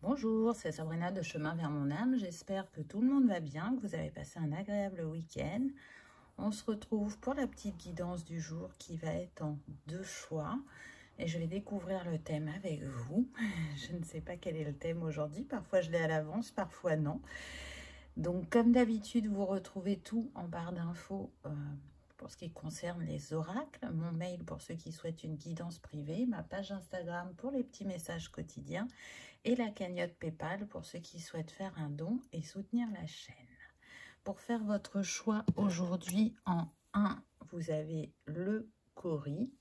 Bonjour, c'est Sabrina de Chemin vers mon âme. J'espère que tout le monde va bien, que vous avez passé un agréable week-end. On se retrouve pour la petite guidance du jour qui va être en 2 choix. Et je vais découvrir le thème avec vous. Je ne sais pas quel est le thème aujourd'hui. Parfois je l'ai à l'avance, parfois non. Donc comme d'habitude, vous retrouvez tout en barre d'infos pour ce qui concerne les oracles. Mon mail pour ceux qui souhaitent une guidance privée. Ma page Instagram pour les petits messages quotidiens. Et la cagnotte PayPal pour ceux qui souhaitent faire un don et soutenir la chaîne. Pour faire votre choix aujourd'hui, en 1, vous avez le Cori.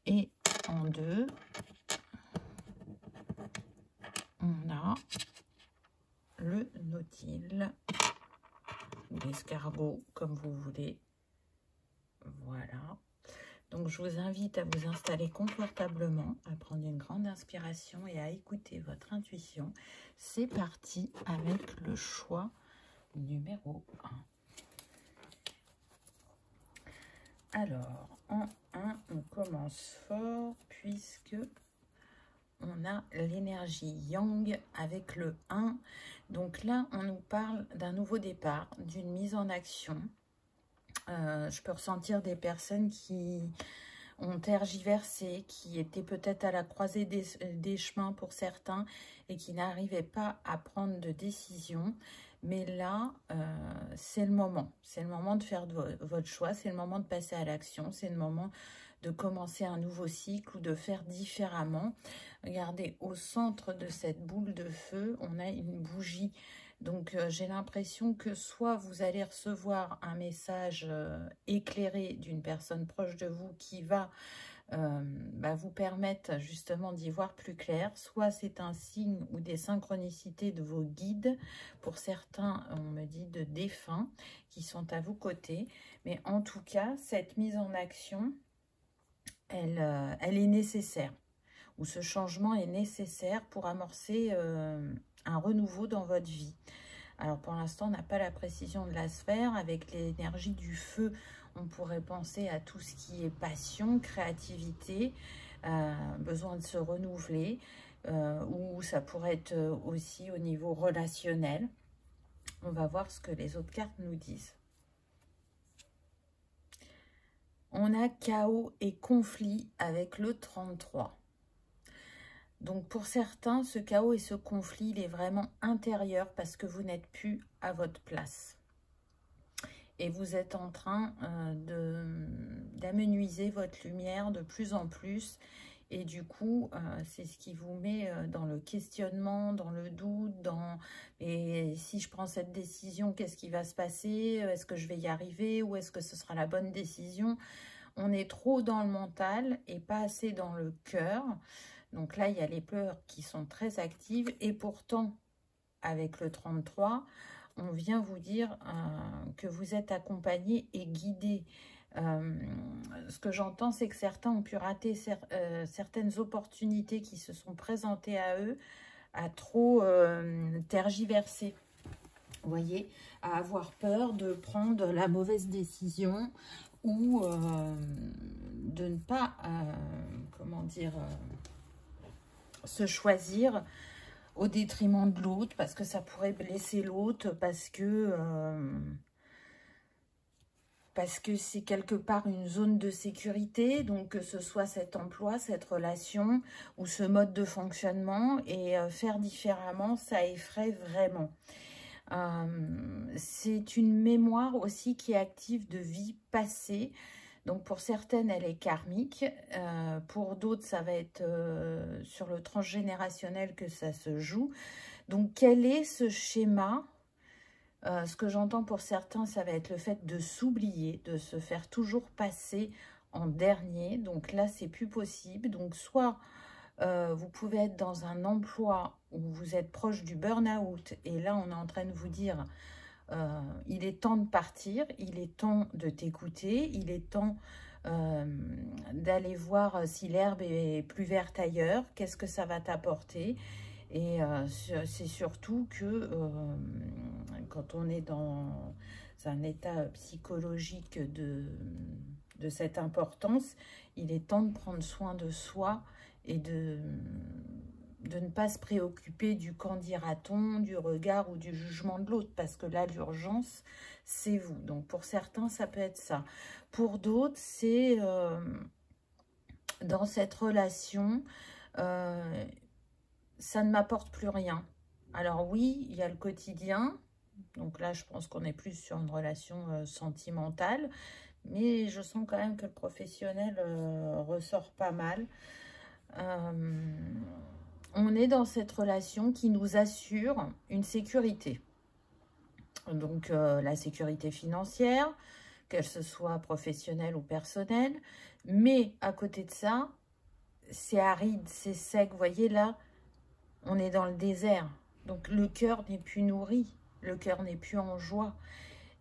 Et en 2, on a le Nautile, ou l'escargot, comme vous voulez. Voilà. Donc, je vous invite à vous installer confortablement, à prendre une grande inspiration et à écouter votre intuition. C'est parti avec le choix numéro 1. Alors, en 1, on commence fort puisque on a l'énergie yang avec le 1. Donc là, on nous parle d'un nouveau départ, d'une mise en action. Je peux ressentir des personnes qui ont tergiversé, qui étaient peut-être à la croisée des chemins pour certains et qui n'arrivaient pas à prendre de décision. Mais là, c'est le moment. C'est le moment de faire votre choix, c'est le moment de passer à l'action, c'est le moment de commencer un nouveau cycle ou de faire différemment. Regardez, au centre de cette boule de feu, on a une bougie. Donc, j'ai l'impression que soit vous allez recevoir un message éclairé d'une personne proche de vous qui va vous permettre justement d'y voir plus clair, soit c'est un signe ou des synchronicités de vos guides. Pour certains, on me dit de défunts qui sont à vos côtés. Mais en tout cas, cette mise en action, elle est nécessaire. Ou ce changement est nécessaire pour amorcer un renouveau dans votre vie. Alors pour l'instant, on n'a pas la précision de la sphère. Avec l'énergie du feu, on pourrait penser à tout ce qui est passion, créativité, besoin de se renouveler, ou ça pourrait être aussi au niveau relationnel. On va voir ce que les autres cartes nous disent. On a chaos et conflit avec le 33. Donc pour certains, ce chaos et ce conflit, il est vraiment intérieur parce que vous n'êtes plus à votre place. Et vous êtes en train d'amenuiser votre lumière de plus en plus. Et du coup, c'est ce qui vous met dans le questionnement, dans le doute, et si je prends cette décision, qu'est-ce qui va se passer? Est-ce que je vais y arriver? Ou est-ce que ce sera la bonne décision? On est trop dans le mental et pas assez dans le cœur. Donc là, il y a les peurs qui sont très actives. Et pourtant, avec le 33, on vient vous dire que vous êtes accompagné et guidé. Ce que j'entends, c'est que certains ont pu rater certaines opportunités qui se sont présentées à eux, à trop tergiverser. Vous voyez, à avoir peur de prendre la mauvaise décision ou de ne pas, comment dire, se choisir au détriment de l'autre, parce que ça pourrait blesser l'autre, parce que c'est quelque part une zone de sécurité, donc que ce soit cet emploi, cette relation ou ce mode de fonctionnement, et faire différemment, ça effraie vraiment. C'est une mémoire aussi qui est active de vie passée. Donc pour certaines, elle est karmique. Pour d'autres, ça va être sur le transgénérationnel que ça se joue. Donc quel est ce schéma? Ce que j'entends pour certains, ça va être le fait de s'oublier, de se faire toujours passer en dernier. Donc là, c'est plus possible. Donc soit vous pouvez être dans un emploi où vous êtes proche du burn-out. Et là, on est en train de vous dire, il est temps de partir, il est temps de t'écouter, il est temps d'aller voir si l'herbe est plus verte ailleurs, qu'est-ce que ça va t'apporter. Et c'est surtout que quand on est dans un état psychologique de cette importance, il est temps de prendre soin de soi et de ne pas se préoccuper du qu'en dira-t-on, du regard ou du jugement de l'autre, parce que là, l'urgence, c'est vous. Donc, pour certains, ça peut être ça. Pour d'autres, c'est dans cette relation, ça ne m'apporte plus rien. Alors oui, il y a le quotidien. Donc là, je pense qu'on est plus sur une relation sentimentale. Mais je sens quand même que le professionnel ressort pas mal. On est dans cette relation qui nous assure une sécurité. Donc la sécurité financière, qu'elle se soit professionnelle ou personnelle. Mais à côté de ça, c'est aride, c'est sec. Vous voyez là, on est dans le désert. Donc le cœur n'est plus nourri, le cœur n'est plus en joie.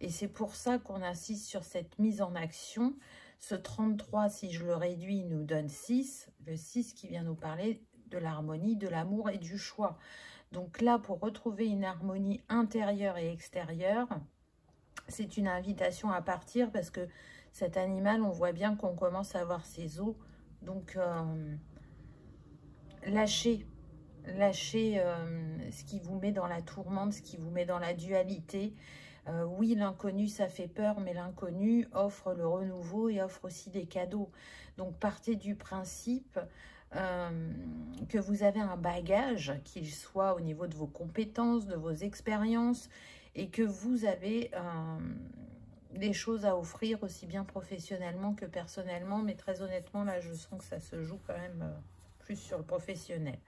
Et c'est pour ça qu'on insiste sur cette mise en action. Ce 33, si je le réduis, nous donne 6. Le 6 qui vient nous parler de l'harmonie, de l'amour et du choix. Donc là, pour retrouver une harmonie intérieure et extérieure, c'est une invitation à partir parce que cet animal, on voit bien qu'on commence à avoir ses os. Donc, lâchez ce qui vous met dans la tourmente, ce qui vous met dans la dualité. Oui, l'inconnu, ça fait peur, mais l'inconnu offre le renouveau et offre aussi des cadeaux. Donc, partez du principe que vous avez un bagage, qu'il soit au niveau de vos compétences, de vos expériences, et que vous avez des choses à offrir, aussi bien professionnellement que personnellement. Mais très honnêtement, là, je sens que ça se joue quand même plus sur le professionnel.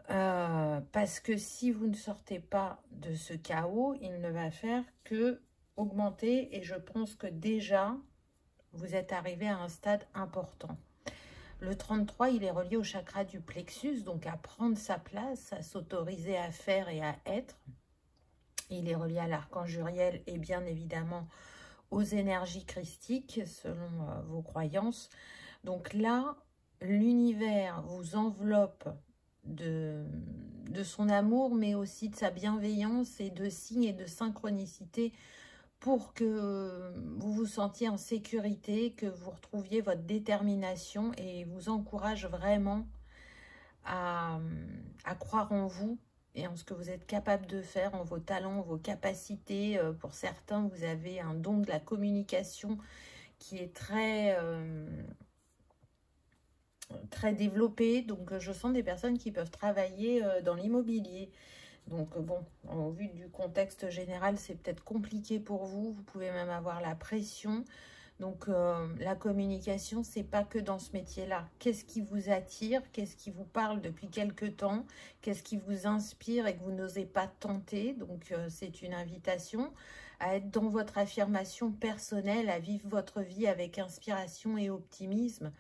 Parce que si vous ne sortez pas de ce chaos, il ne va faire que augmenter. Et je pense que déjà, vous êtes arrivé à un stade important. Le 33, il est relié au chakra du plexus, donc à prendre sa place, à s'autoriser à faire et à être. Il est relié à l'archange Uriel et bien évidemment aux énergies christiques, selon vos croyances. Donc là, l'univers vous enveloppe de son amour, mais aussi de sa bienveillance et de signes et de synchronicité pour que vous vous sentiez en sécurité, que vous retrouviez votre détermination et vous encourage vraiment à croire en vous et en ce que vous êtes capable de faire, en vos talents, vos capacités. Pour certains, vous avez un don de la communication qui est très développé. Donc, je sens des personnes qui peuvent travailler dans l'immobilier. Donc, bon, au vu du contexte général, c'est peut-être compliqué pour vous. Vous pouvez même avoir la pression. Donc, la communication, c'est pas que dans ce métier-là. Qu'est-ce qui vous attire? Qu'est-ce qui vous parle depuis quelque temps? Qu'est-ce qui vous inspire et que vous n'osez pas tenter? Donc, c'est une invitation à être dans votre affirmation personnelle, à vivre votre vie avec inspiration et optimisme,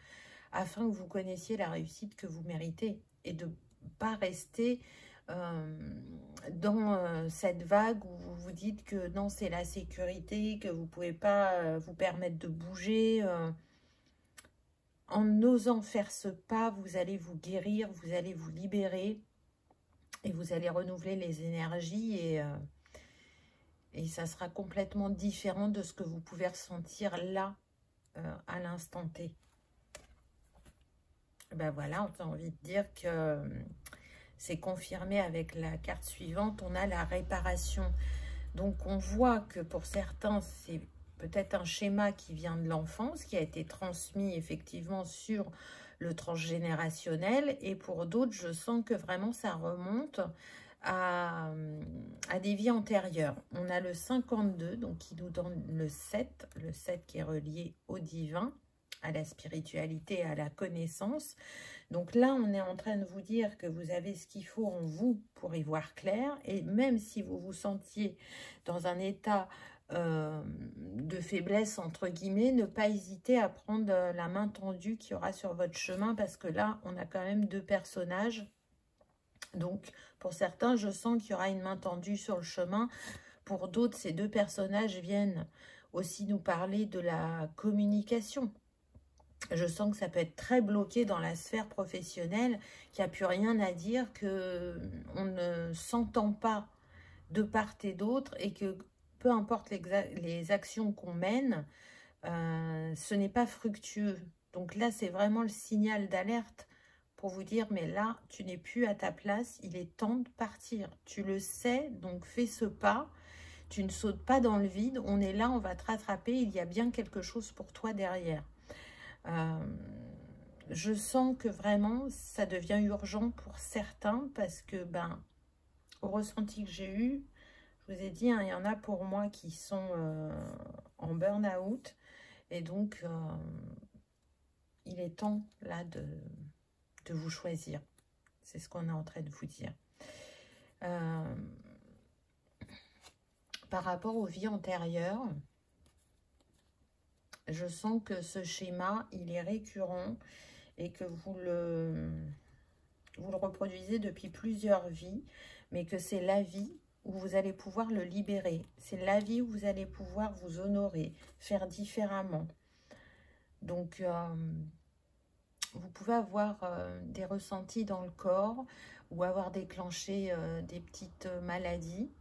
afin que vous connaissiez la réussite que vous méritez et de ne pas rester dans cette vague où vous vous dites que non, c'est la sécurité, que vous ne pouvez pas vous permettre de bouger. En osant faire ce pas, vous allez vous guérir, vous allez vous libérer et vous allez renouveler les énergies et ça sera complètement différent de ce que vous pouvez ressentir là, à l'instant T. Ben voilà, on a envie de dire que c'est confirmé avec la carte suivante, on a la réparation. Donc on voit que pour certains, c'est peut-être un schéma qui vient de l'enfance, qui a été transmis effectivement sur le transgénérationnel. Et pour d'autres, je sens que vraiment ça remonte à des vies antérieures. On a le 52, donc qui nous donne le 7 qui est relié au divin, à la spiritualité, à la connaissance. Donc là, on est en train de vous dire que vous avez ce qu'il faut en vous pour y voir clair. Et même si vous vous sentiez dans un état de faiblesse, entre guillemets, ne pas hésiter à prendre la main tendue qu'il y aura sur votre chemin. Parce que là, on a quand même deux personnages. Donc, pour certains, je sens qu'il y aura une main tendue sur le chemin. Pour d'autres, ces deux personnages viennent aussi nous parler de la communication. Je sens que ça peut être très bloqué dans la sphère professionnelle, qu'il n'y a plus rien à dire, qu'on ne s'entend pas de part et d'autre et que peu importe les actions qu'on mène, ce n'est pas fructueux. Donc là, c'est vraiment le signal d'alerte pour vous dire, mais là, tu n'es plus à ta place, il est temps de partir. Tu le sais, donc fais ce pas. Tu ne sautes pas dans le vide, on est là, on va te rattraper, il y a bien quelque chose pour toi derrière. Je sens que vraiment, ça devient urgent pour certains parce que, au ressenti que j'ai eu, je vous ai dit, hein, il y en a pour moi qui sont en burn-out. Et donc, il est temps, là, de vous choisir. C'est ce qu'on est en train de vous dire. Par rapport aux vies antérieures, je sens que ce schéma, il est récurrent et que vous le reproduisez depuis plusieurs vies, mais que c'est la vie où vous allez pouvoir le libérer. C'est la vie où vous allez pouvoir vous honorer, faire différemment. Donc, vous pouvez avoir des ressentis dans le corps ou avoir déclenché des petites maladies.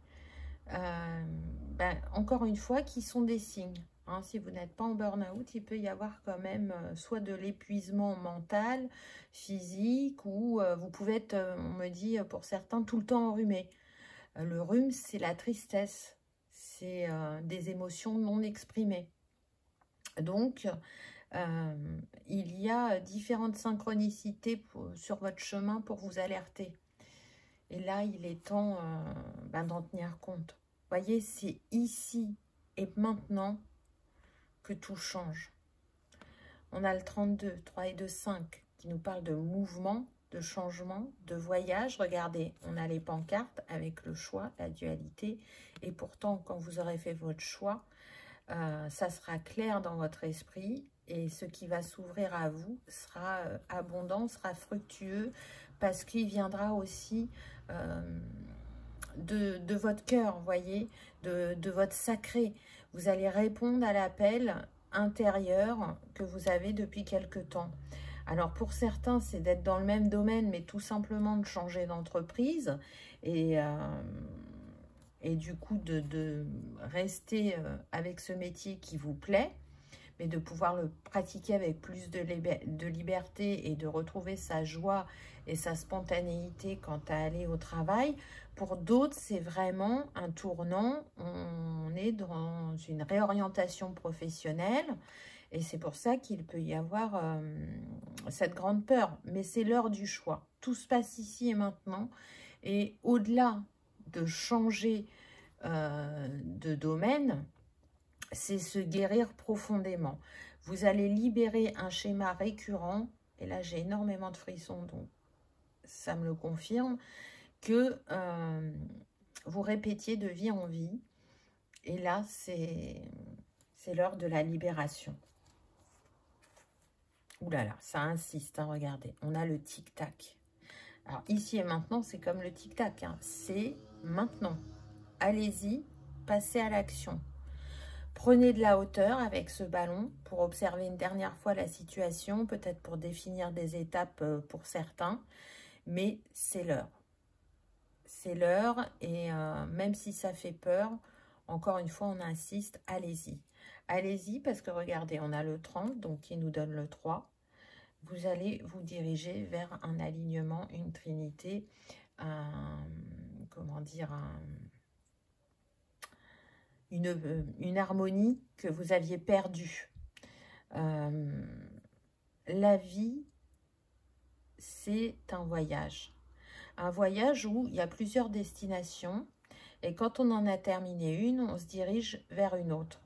Encore une fois, qui sont des signes. Hein, si vous n'êtes pas en burn-out, il peut y avoir quand même soit de l'épuisement mental, physique, ou vous pouvez être, on me dit pour certains, tout le temps enrhumé. Le rhume, c'est la tristesse, c'est des émotions non exprimées. Donc, il y a différentes synchronicités sur votre chemin pour vous alerter. Et là, il est temps d'en tenir compte. Vous voyez, c'est ici et maintenant que tout change. On a le 32, 3 et 2, 5 qui nous parle de mouvement, de changement, de voyage. Regardez, on a les pancartes avec le choix, la dualité. Et pourtant, quand vous aurez fait votre choix, ça sera clair dans votre esprit. Et ce qui va s'ouvrir à vous sera abondant, sera fructueux, parce qu'il viendra aussi de votre cœur, vous voyez, de votre sacré. Vous allez répondre à l'appel intérieur que vous avez depuis quelque temps. Alors pour certains, c'est d'être dans le même domaine, mais tout simplement de changer d'entreprise et du coup de rester avec ce métier qui vous plaît, mais de pouvoir le pratiquer avec plus de liberté et de retrouver sa joie et sa spontanéité quant à aller au travail. Pour d'autres, c'est vraiment un tournant. On est dans une réorientation professionnelle et c'est pour ça qu'il peut y avoir cette grande peur. Mais c'est l'heure du choix. Tout se passe ici et maintenant. Et au-delà de changer de domaine, c'est se guérir profondément. Vous allez libérer un schéma récurrent, et là j'ai énormément de frissons, donc ça me le confirme, que vous répétiez de vie en vie. Et là, c'est l'heure de la libération. Ouh là là, ça insiste, hein, regardez. On a le tic-tac. Alors, ici et maintenant, c'est comme le tic-tac. Hein, c'est maintenant. Allez-y, passez à l'action. Prenez de la hauteur avec ce ballon pour observer une dernière fois la situation, peut-être pour définir des étapes pour certains. Mais c'est l'heure. C'est l'heure et même si ça fait peur, encore une fois, on insiste, allez-y. Allez-y parce que regardez, on a le 30, donc qui nous donne le 3. Vous allez vous diriger vers un alignement, une trinité, comment dire, une harmonie que vous aviez perdue. La vie, c'est un voyage. Un voyage où il y a plusieurs destinations. Et quand on en a terminé une, on se dirige vers une autre.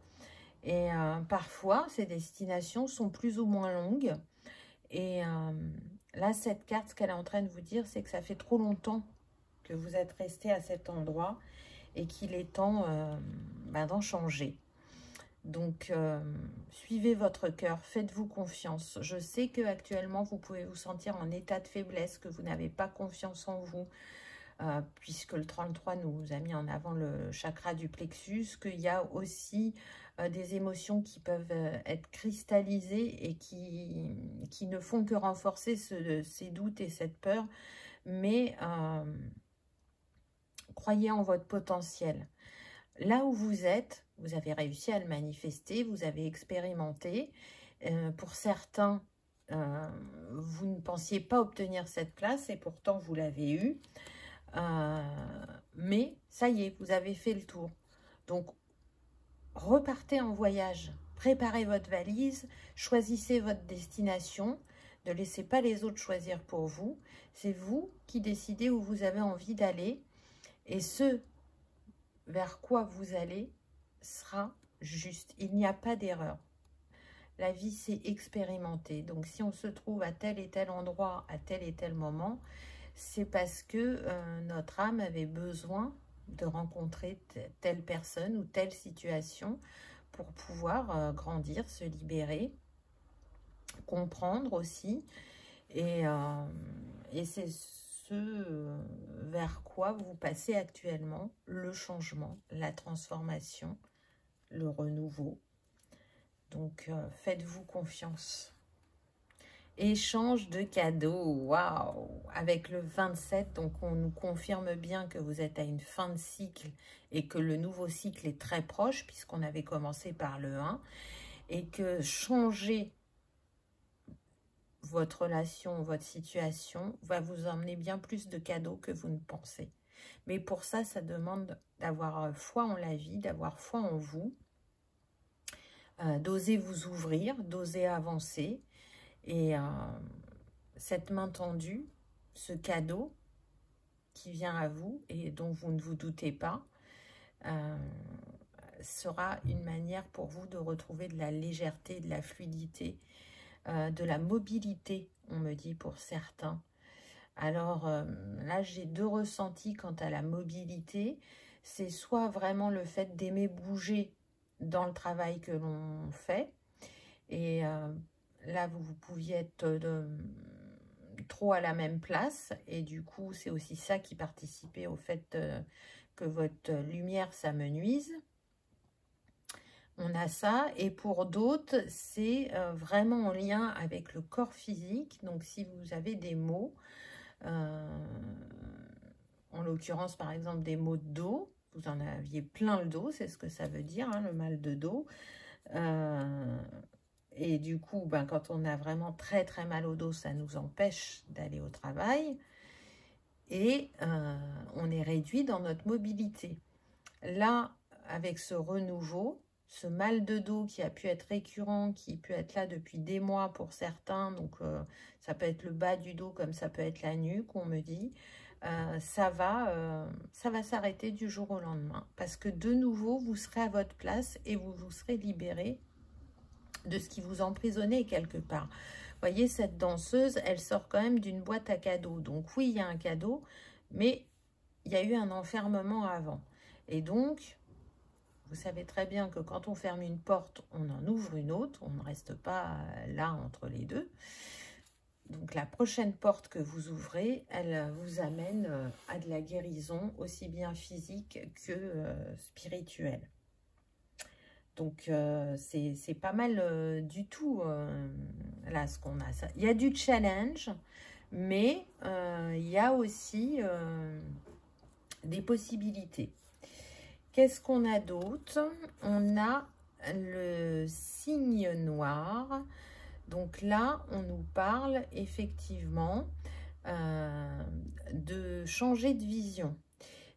Et parfois, ces destinations sont plus ou moins longues. Et là, cette carte, ce qu'elle est en train de vous dire, c'est que ça fait trop longtemps que vous êtes resté à cet endroit et qu'il est temps d'en changer. Donc, suivez votre cœur, faites-vous confiance. Je sais qu'actuellement, vous pouvez vous sentir en état de faiblesse, que vous n'avez pas confiance en vous, puisque le 33 nous a mis en avant le chakra du plexus, qu'il y a aussi des émotions qui peuvent être cristallisées et qui ne font que renforcer ces doutes et cette peur. Mais croyez en votre potentiel. Là où vous êtes, vous avez réussi à le manifester, vous avez expérimenté. Pour certains, vous ne pensiez pas obtenir cette place et pourtant vous l'avez eue. Mais ça y est, vous avez fait le tour. Donc, repartez en voyage. Préparez votre valise, choisissez votre destination. Ne laissez pas les autres choisir pour vous. C'est vous qui décidez où vous avez envie d'aller. Et ce vers quoi vous allez sera juste. Il n'y a pas d'erreur. La vie, c'est expérimenter. Donc, si on se trouve à tel et tel endroit, à tel et tel moment, c'est parce que notre âme avait besoin de rencontrer telle personne ou telle situation pour pouvoir grandir, se libérer, comprendre aussi. Et c'est ce vers quoi vous passez actuellement, le changement, la transformation, le renouveau. Donc, faites-vous confiance. Échange de cadeaux, waouh! Avec le 27, donc on nous confirme bien que vous êtes à une fin de cycle et que le nouveau cycle est très proche puisqu'on avait commencé par le 1 et que changer votre relation, votre situation va vous emmener bien plus de cadeaux que vous ne pensez. Mais pour ça, ça demande d'avoir foi en la vie, d'avoir foi en vous, d'oser vous ouvrir, d'oser avancer. Et cette main tendue, ce cadeau qui vient à vous et dont vous ne vous doutez pas, sera une manière pour vous de retrouver de la légèreté, de la fluidité, de la mobilité, on me dit pour certains. Alors là, j'ai deux ressentis quant à la mobilité. C'est soit vraiment le fait d'aimer bouger dans le travail que l'on fait. Et là, vous pouviez être trop à la même place. Et du coup, c'est aussi ça qui participait au fait que votre lumière s'amenuise. On a ça. Et pour d'autres, c'est vraiment en lien avec le corps physique. Donc, si vous avez des maux, en l'occurrence, par exemple, des maux de dos, vous en aviez plein le dos, c'est ce que ça veut dire, hein, le mal de dos. Et du coup, ben, quand on a vraiment très très mal au dos, ça nous empêche d'aller au travail. Et on est réduit dans notre mobilité. Là, avec ce renouveau, ce mal de dos qui a pu être récurrent, qui peut être là depuis des mois pour certains, donc ça peut être le bas du dos comme ça peut être la nuque, on me dit, ça va s'arrêter du jour au lendemain. Parce que de nouveau, vous serez à votre place et vous vous serez libéré de ce qui vous emprisonnait quelque part. Vous voyez, cette danseuse, elle sort quand même d'une boîte à cadeaux. Donc oui, il y a un cadeau, mais il y a eu un enfermement avant. Et donc, vous savez très bien que quand on ferme une porte, on en ouvre une autre. On ne reste pas là entre les deux. Donc la prochaine porte que vous ouvrez, elle vous amène à de la guérison, aussi bien physique que spirituelle. Donc, c'est pas mal du tout, là, ce qu'on a. Ça. Il y a du challenge, mais il y a aussi des possibilités. Qu'est-ce qu'on a d'autre? On a le signe noir. Donc là, on nous parle effectivement de changer de vision.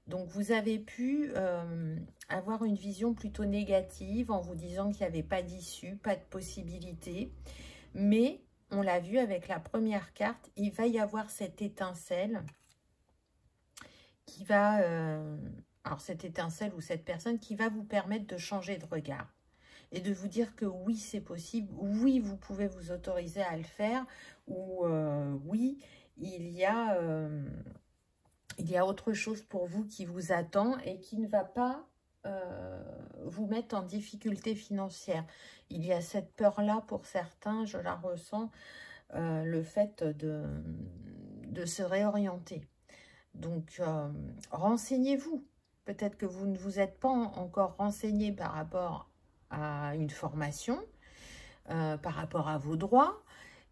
Donc, vous avez pu avoir une vision plutôt négative en vous disant qu'il n'y avait pas d'issue, pas de possibilité. Mais, on l'a vu avec la première carte, il va y avoir cette étincelle qui va... alors, cette étincelle ou cette personne qui va vous permettre de changer de regard. Et de vous dire que oui, c'est possible. Oui, vous pouvez vous autoriser à le faire. Ou oui, il y a autre chose pour vous qui vous attend et qui ne va pas vous mettre en difficulté financière. Il y a cette peur-là pour certains, je la ressens, le fait de se réorienter. Donc, renseignez-vous. Peut-être que vous ne vous êtes pas encore renseigné par rapport à une formation, par rapport à vos droits,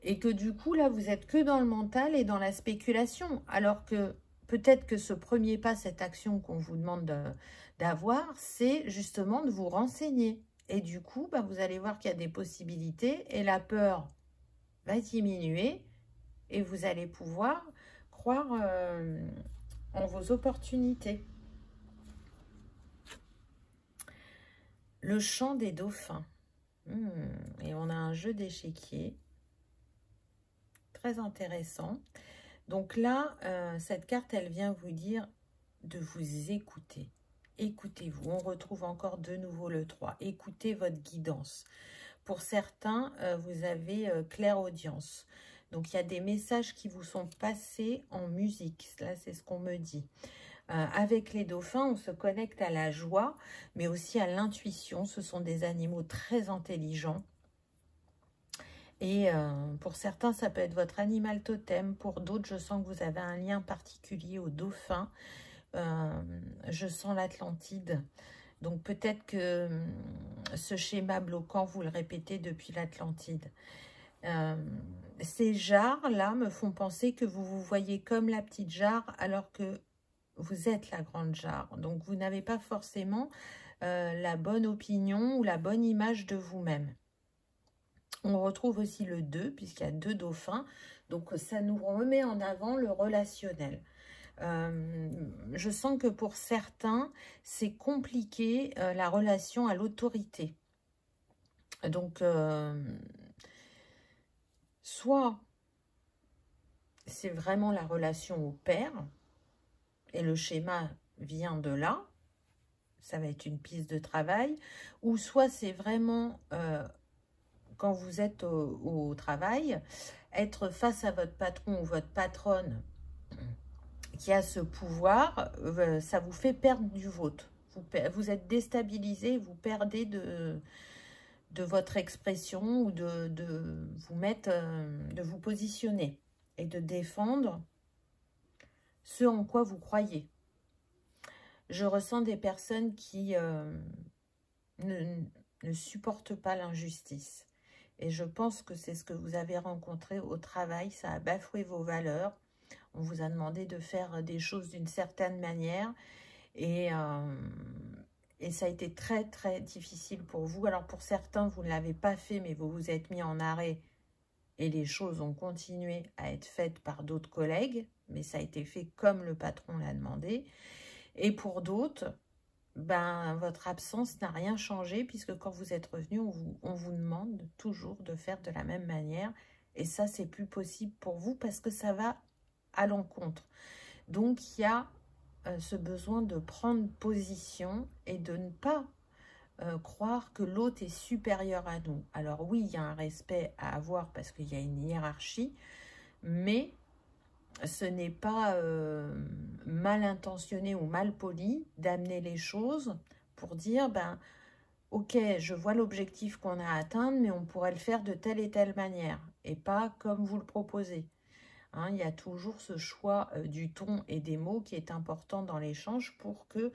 et que du coup, là, vous êtes que dans le mental et dans la spéculation, alors que peut-être que ce premier pas, cette action qu'on vous demande d'avoir, c'est justement de vous renseigner. Et du coup, bah, vous allez voir qu'il y a des possibilités et la peur va diminuer et vous allez pouvoir croire en vos opportunités. Le chant des dauphins. Et on a un jeu d'échiquier très intéressant. Donc là, cette carte, elle vient vous dire de vous écouter. Écoutez-vous. On retrouve encore de nouveau le 3. Écoutez votre guidance. Pour certains, vous avez clairaudience. Donc, il y a des messages qui vous sont passés en musique. Là, c'est ce qu'on me dit. Avec les dauphins, on se connecte à la joie, mais aussi à l'intuition. Ce sont des animaux très intelligents. Et pour certains, ça peut être votre animal totem. Pour d'autres, je sens que vous avez un lien particulier aux dauphins. Je sens l'Atlantide. Donc peut-être que ce schéma bloquant, vous le répétez depuis l'Atlantide. Ces jarres-là me font penser que vous vous voyez comme la petite jarre alors que vous êtes la grande jarre. Donc vous n'avez pas forcément la bonne opinion ou la bonne image de vous-même. On retrouve aussi le 2 puisqu'il y a 2 dauphins. Donc ça nous remet en avant le relationnel. Je sens que pour certains, c'est compliqué la relation à l'autorité. Donc, soit c'est vraiment la relation au père, et le schéma vient de là, ça va être une piste de travail, ou soit c'est vraiment, quand vous êtes au travail, être face à votre patron ou votre patronne, qui a ce pouvoir, ça vous fait perdre du vôtre. Vous êtes déstabilisé, vous perdez de votre expression ou de vous mettre, de vous positionner et de défendre ce en quoi vous croyez. Je ressens des personnes qui ne supportent pas l'injustice. Et je pense que c'est ce que vous avez rencontré au travail, ça a bafoué vos valeurs. On vous a demandé de faire des choses d'une certaine manière et ça a été très, très difficile pour vous. Alors, pour certains, vous ne l'avez pas fait, mais vous vous êtes mis en arrêt et les choses ont continué à être faites par d'autres collègues, mais ça a été fait comme le patron l'a demandé. Et pour d'autres, ben, votre absence n'a rien changé puisque quand vous êtes revenu, on vous demande toujours de faire de la même manière. Et ça, c'est plus possible pour vous parce que ça va à l'encontre. Donc, il y a ce besoin de prendre position et de ne pas croire que l'autre est supérieur à nous. Alors oui, il y a un respect à avoir parce qu'il y a une hiérarchie, mais ce n'est pas mal intentionné ou mal poli d'amener les choses pour dire, ben, ok, je vois l'objectif qu'on a à atteindre, mais on pourrait le faire de telle et telle manière, et pas comme vous le proposez. Hein, il y a toujours ce choix du ton et des mots qui est important dans l'échange pour que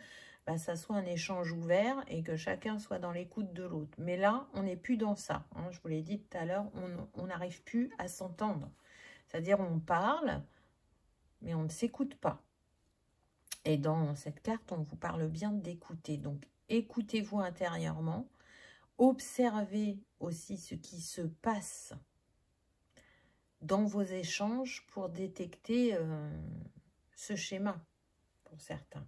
ça soit un échange ouvert et que chacun soit dans l'écoute de l'autre. Mais là, on n'est plus dans ça. Hein, je vous l'ai dit tout à l'heure, on n'arrive plus à s'entendre. C'est-à-dire on parle, mais on ne s'écoute pas. Et dans cette carte, on vous parle bien d'écouter. Donc, écoutez-vous intérieurement. Observez aussi ce qui se passe dans vos échanges pour détecter ce schéma pour certains.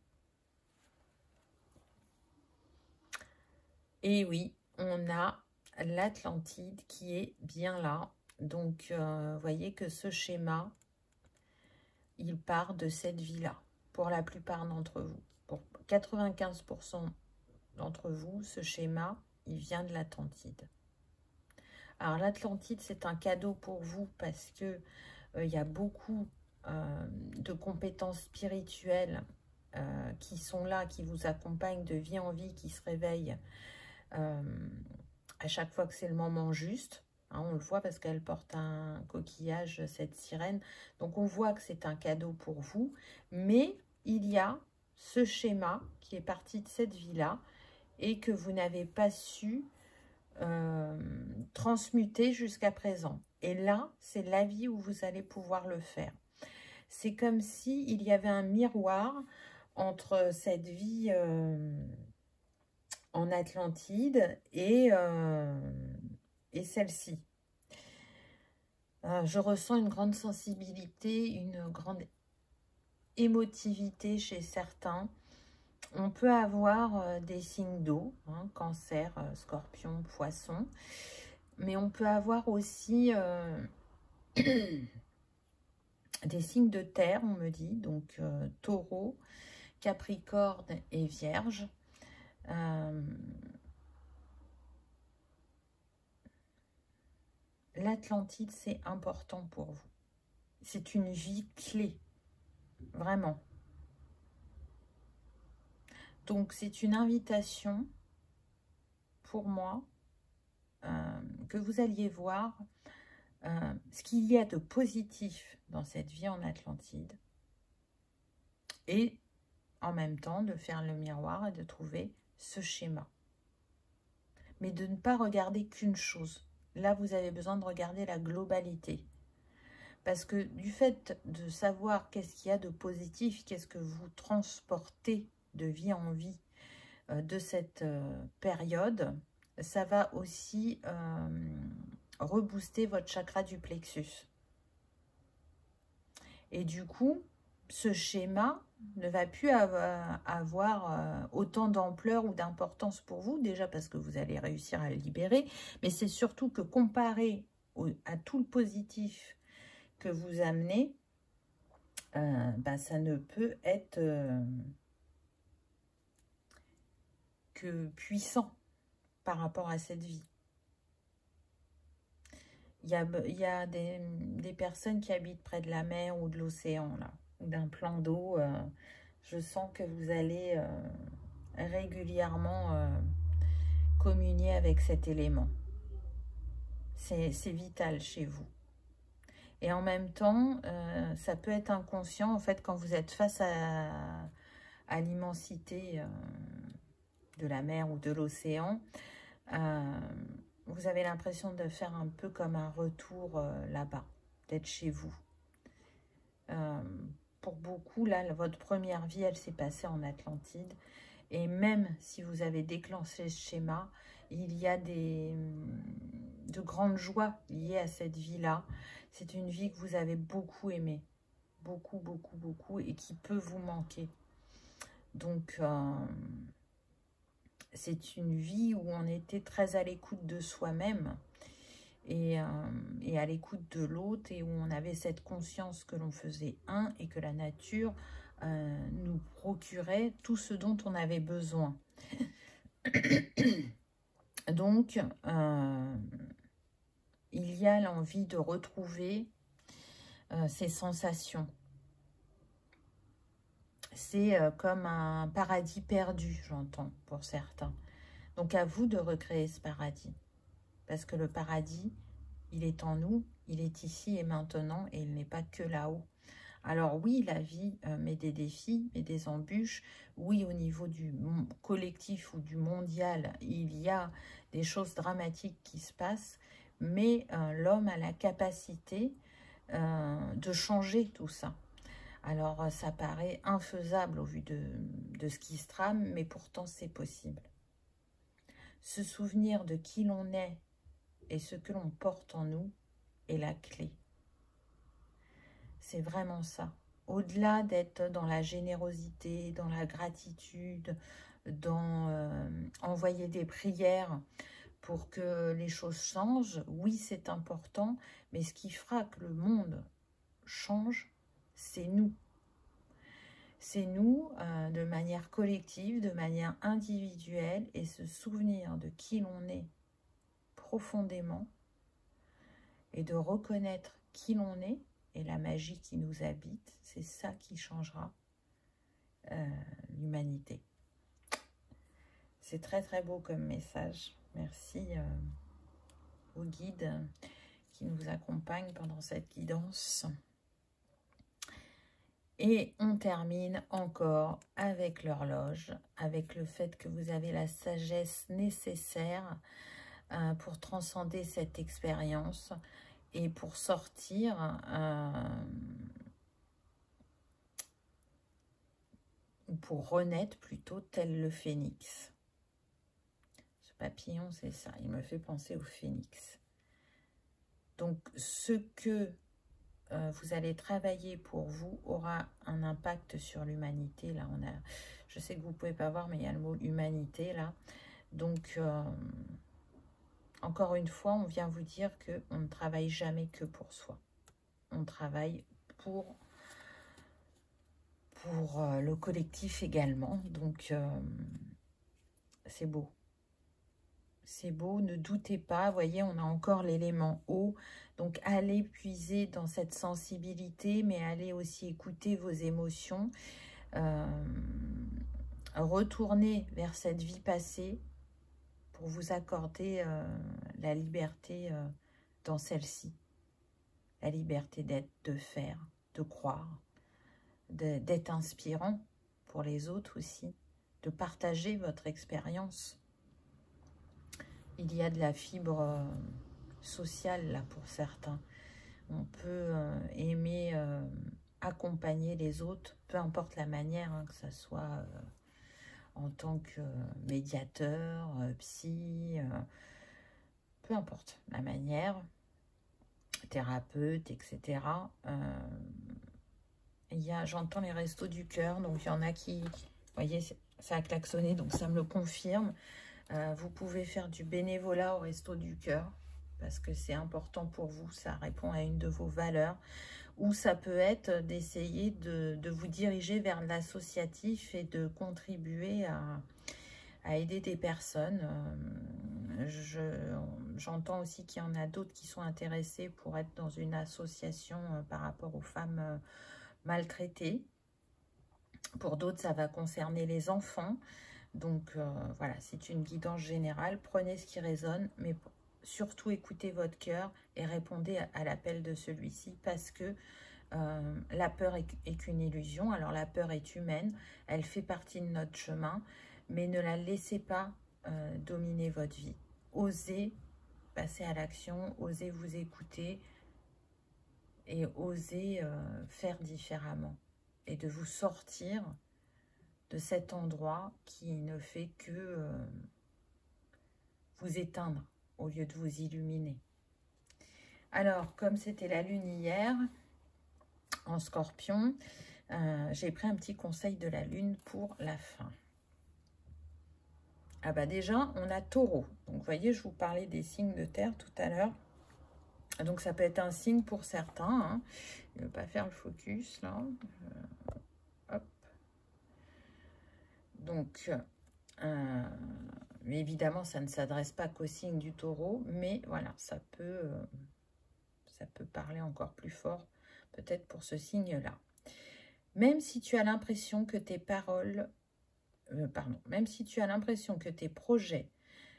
Et oui, on a l'Atlantide qui est bien là. Donc, vous voyez que ce schéma, il part de cette vie-là, pour la plupart d'entre vous. Pour 95% d'entre vous, ce schéma, il vient de l'Atlantide. Alors, l'Atlantide, c'est un cadeau pour vous parce que il y a beaucoup de compétences spirituelles qui sont là, qui vous accompagnent de vie en vie, qui se réveillent à chaque fois que c'est le moment juste. Hein, on le voit parce qu'elle porte un coquillage, cette sirène. Donc, on voit que c'est un cadeau pour vous. Mais il y a ce schéma qui est parti de cette vie-là et que vous n'avez pas su transmuter jusqu'à présent. Et là, c'est la vie où vous allez pouvoir le faire. C'est comme si il y avait un miroir entre cette vie en Atlantide et celle-ci. Je ressens une grande sensibilité, une grande émotivité chez certains. On peut avoir des signes d'eau, hein, cancer, scorpion, poisson. Mais on peut avoir aussi des signes de terre, on me dit. Donc taureau, capricorne et vierge. L'Atlantide, c'est important pour vous. C'est une vie clé, vraiment. Donc, c'est une invitation pour moi que vous alliez voir ce qu'il y a de positif dans cette vie en Atlantide et en même temps de faire le miroir et de trouver ce schéma. Mais de ne pas regarder qu'une chose. Là, vous avez besoin de regarder la globalité. Parce que du fait de savoir qu'est-ce qu'il y a de positif, qu'est-ce que vous transportez de vie en vie de cette période, ça va aussi rebooster votre chakra du plexus. Et du coup, ce schéma ne va plus avoir autant d'ampleur ou d'importance pour vous, déjà parce que vous allez réussir à le libérer, mais c'est surtout que comparé à tout le positif que vous amenez, ça ne peut être que puissant par rapport à cette vie. Il y a des personnes qui habitent près de la mer ou de l'océan, là, ou d'un plan d'eau. Je sens que vous allez régulièrement communier avec cet élément. C'est vital chez vous. Et en même temps, ça peut être inconscient, en fait, quand vous êtes face à l'immensité de la mer ou de l'océan, vous avez l'impression de faire un peu comme un retour là-bas, d'être chez vous. Pour beaucoup, là, votre première vie, elle s'est passée en Atlantide. Et même si vous avez déclenché ce schéma, il y a de grandes joies liées à cette vie-là. C'est une vie que vous avez beaucoup aimée. Beaucoup, beaucoup, beaucoup. Et qui peut vous manquer. Donc, c'est une vie où on était très à l'écoute de soi-même. Et à l'écoute de l'autre, et où on avait cette conscience que l'on faisait un et que la nature nous procurait tout ce dont on avait besoin. Donc, il y a l'envie de retrouver ces sensations. C'est comme un paradis perdu, j'entends, pour certains. Donc, à vous de recréer ce paradis. Parce que le paradis, il est en nous, il est ici et maintenant, et il n'est pas que là-haut. Alors oui, la vie met des défis, met des embûches. Oui, au niveau du collectif ou du mondial, il y a des choses dramatiques qui se passent, mais l'homme a la capacité de changer tout ça. Alors, ça paraît infaisable au vu de ce qui se trame, mais pourtant c'est possible. Se souvenir de qui l'on est et ce que l'on porte en nous est la clé. C'est vraiment ça. Au-delà d'être dans la générosité, dans la gratitude, dans envoyer des prières pour que les choses changent, oui, c'est important, mais ce qui fera que le monde change, c'est nous. C'est nous, de manière collective, de manière individuelle, et se souvenir de qui l'on est profondément, et de reconnaître qui l'on est, et la magie qui nous habite, c'est ça qui changera l'humanité. C'est très très beau comme message. Merci aux guides qui nous accompagnent pendant cette guidance. Et on termine encore avec l'horloge, avec le fait que vous avez la sagesse nécessaire pour transcender cette expérience et pour sortir ou pour renaître plutôt tel le phénix. Ce papillon, c'est ça, il me fait penser au phénix. Donc, ce que vous allez travailler pour vous aura un impact sur l'humanité. Là, je sais que vous ne pouvez pas voir, mais il y a le mot humanité là. Donc, encore une fois, on vient vous dire qu'on ne travaille jamais que pour soi. On travaille pour le collectif également. Donc, c'est beau. C'est beau, ne doutez pas. Vous voyez, on a encore l'élément eau. Donc, allez puiser dans cette sensibilité, mais allez aussi écouter vos émotions. Retournez vers cette vie passée pour vous accorder la liberté dans celle-ci. La liberté d'être, de faire, de croire, d'être inspirant pour les autres aussi, de partager votre expérience. Il y a de la fibre sociale là pour certains. On peut aimer accompagner les autres, peu importe la manière, hein, que ce soit en tant que médiateur, psy, peu importe la manière, thérapeute, etc. J'entends les restos du cœur, donc il y en a qui, vous voyez, ça a klaxonné, donc ça me le confirme. Vous pouvez faire du bénévolat au resto du cœur, parce que c'est important pour vous, ça répond à une de vos valeurs. Ou ça peut être d'essayer de vous diriger vers l'associatif et de contribuer à aider des personnes. J'entends aussi qu'il y en a d'autres qui sont intéressés pour être dans une association par rapport aux femmes maltraitées. Pour d'autres, ça va concerner les enfants. Donc voilà, c'est une guidance générale. Prenez ce qui résonne, mais surtout écoutez votre cœur et répondez à l'appel de celui-ci, parce que la peur est qu'une illusion. Alors la peur est humaine, elle fait partie de notre chemin, mais ne la laissez pas dominer votre vie. Osez passer à l'action, osez vous écouter et osez faire différemment et de vous sortir de cet endroit qui ne fait que vous éteindre au lieu de vous illuminer. Alors, comme c'était la lune hier, en Scorpion, j'ai pris un petit conseil de la lune pour la fin. Ah bah déjà, on a Taureau. Donc, vous voyez, je vous parlais des signes de terre tout à l'heure. Donc, ça peut être un signe pour certains. Hein. Je ne vais pas faire le focus, là. Hop. Donc, mais évidemment, ça ne s'adresse pas qu'au signe du Taureau. Mais voilà, ça peut parler encore plus fort, peut-être pour ce signe-là. Même si tu as l'impression que tes paroles... même si tu as l'impression que tes projets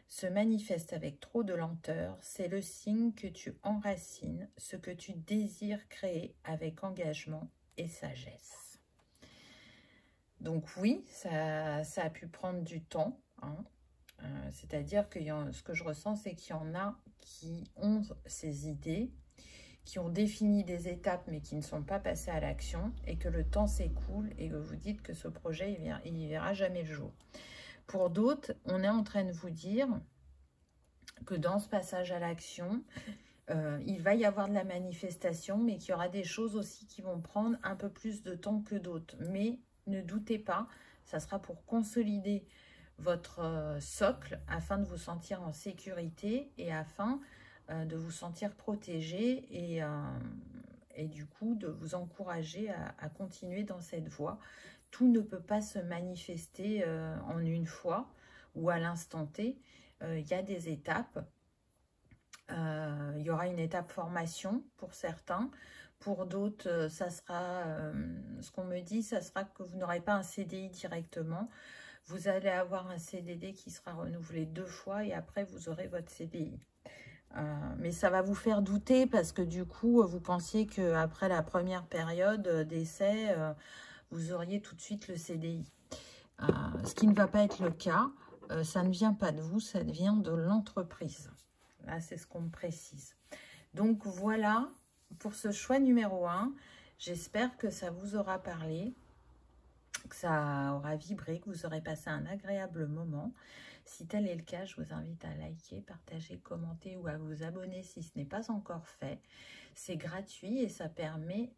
se manifestent avec trop de lenteur, c'est le signe que tu enracines ce que tu désires créer avec engagement et sagesse. Donc oui, ça a pu prendre du temps, hein. C'est-à-dire que ce que je ressens, c'est qu'il y en a qui ont ces idées, qui ont défini des étapes mais qui ne sont pas passées à l'action, et que le temps s'écoule et que vous dites que ce projet, il n'y verra jamais le jour. Pour d'autres, on est en train de vous dire que dans ce passage à l'action, il va y avoir de la manifestation, mais qu'il y aura des choses aussi qui vont prendre un peu plus de temps que d'autres. Mais ne doutez pas, ça sera pour consolider votre socle afin de vous sentir en sécurité et afin de vous sentir protégé et du coup de vous encourager à continuer dans cette voie. Tout ne peut pas se manifester en une fois ou à l'instant T. Il y a des étapes. Il y aura une étape formation pour certains. Pour d'autres, ça sera, ce qu'on me dit, ça sera que vous n'aurez pas un CDI directement. Vous allez avoir un CDD qui sera renouvelé 2 fois et après vous aurez votre CDI. Mais ça va vous faire douter parce que du coup, vous pensiez qu'après la première période d'essai, vous auriez tout de suite le CDI. Ce qui ne va pas être le cas. Ça ne vient pas de vous, ça vient de l'entreprise. Là, c'est ce qu'on me précise. Donc, voilà pour ce choix numéro 1. J'espère que ça vous aura parlé. que ça aura vibré, que vous aurez passé un agréable moment. Si tel est le cas, je vous invite à liker, partager, commenter ou à vous abonner si ce n'est pas encore fait. C'est gratuit et ça permet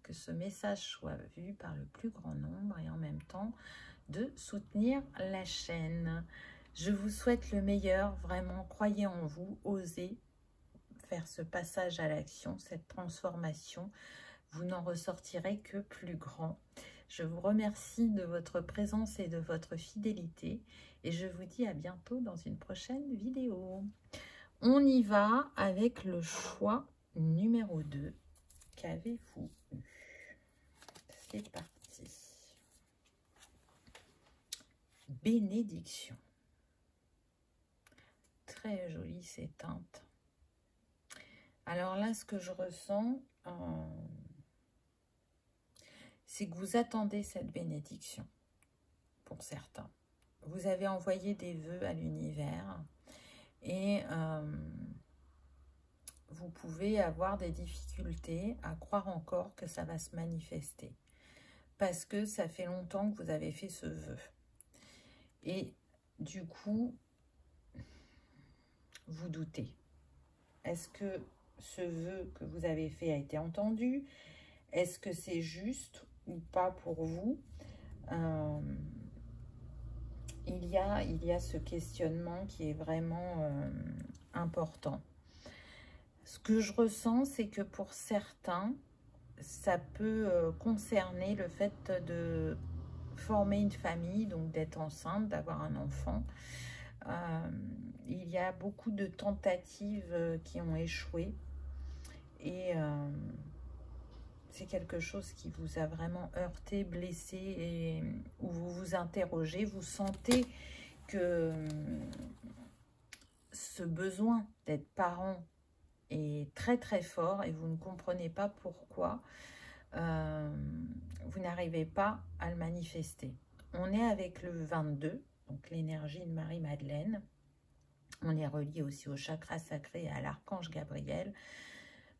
que ce message soit vu par le plus grand nombre et en même temps de soutenir la chaîne. Je vous souhaite le meilleur, vraiment, croyez en vous, osez faire ce passage à l'action, cette transformation. Vous n'en ressortirez que plus grand. Je vous remercie de votre présence et de votre fidélité et je vous dis à bientôt dans une prochaine vidéo. On y va avec le choix numéro 2. Qu'avez-vous eu? C'est parti. Bénédiction. Très jolie ces teintes. Alors là, ce que je ressens, c'est que vous attendez cette bénédiction, pour certains. Vous avez envoyé des vœux à l'univers et vous pouvez avoir des difficultés à croire encore que ça va se manifester. Parce que ça fait longtemps que vous avez fait ce vœu. Et du coup, vous doutez. Est-ce que ce vœu que vous avez fait a été entendu? Est-ce que c'est juste ou pas pour vous? Il y a ce questionnement qui est vraiment important. Ce que je ressens, c'est que pour certains, ça peut concerner le fait de former une famille, donc d'être enceinte, d'avoir un enfant. Il y a beaucoup de tentatives qui ont échoué et c'est quelque chose qui vous a vraiment heurté, blessé et où vous vous interrogez, vous sentez que ce besoin d'être parent est très très fort et vous ne comprenez pas pourquoi vous n'arrivez pas à le manifester. On est avec le 22, donc l'énergie de Marie-Madeleine. On est relié aussi au chakra sacré et à l'archange Gabriel.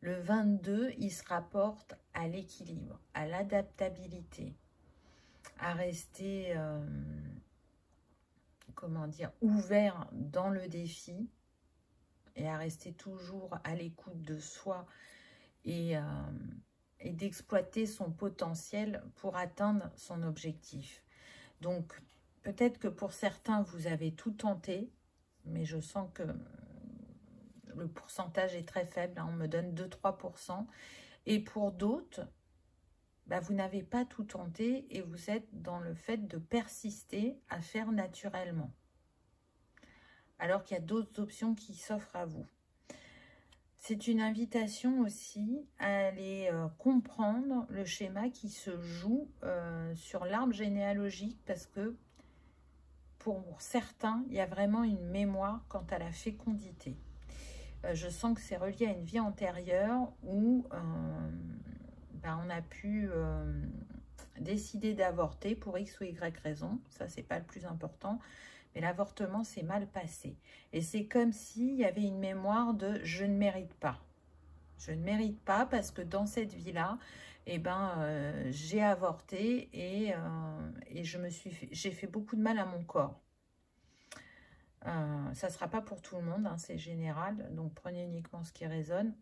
Le 22, il se rapporte à l'équilibre, à l'adaptabilité, à rester, comment dire, ouvert dans le défi et à rester toujours à l'écoute de soi et d'exploiter son potentiel pour atteindre son objectif. Donc, peut-être que pour certains, vous avez tout tenté, mais je sens que le pourcentage est très faible, hein, on me donne 2-3%. Et pour d'autres, bah, vous n'avez pas tout tenté et vous êtes dans le fait de persister à faire naturellement. Alors qu'il y a d'autres options qui s'offrent à vous. C'est une invitation aussi à aller comprendre le schéma qui se joue sur l'arbre généalogique parce que pour certains, il y a vraiment une mémoire quant à la fécondité. Je sens que c'est relié à une vie antérieure où on a pu décider d'avorter pour X ou Y raison. Ça, c'est pas le plus important. Mais l'avortement s'est mal passé. Et c'est comme s'il y avait une mémoire de « je ne mérite pas ». Je ne mérite pas parce que dans cette vie-là, j'ai avorté et j'ai fait beaucoup de mal à mon corps. Ça ne sera pas pour tout le monde, hein, c'est général, donc prenez uniquement ce qui résonne.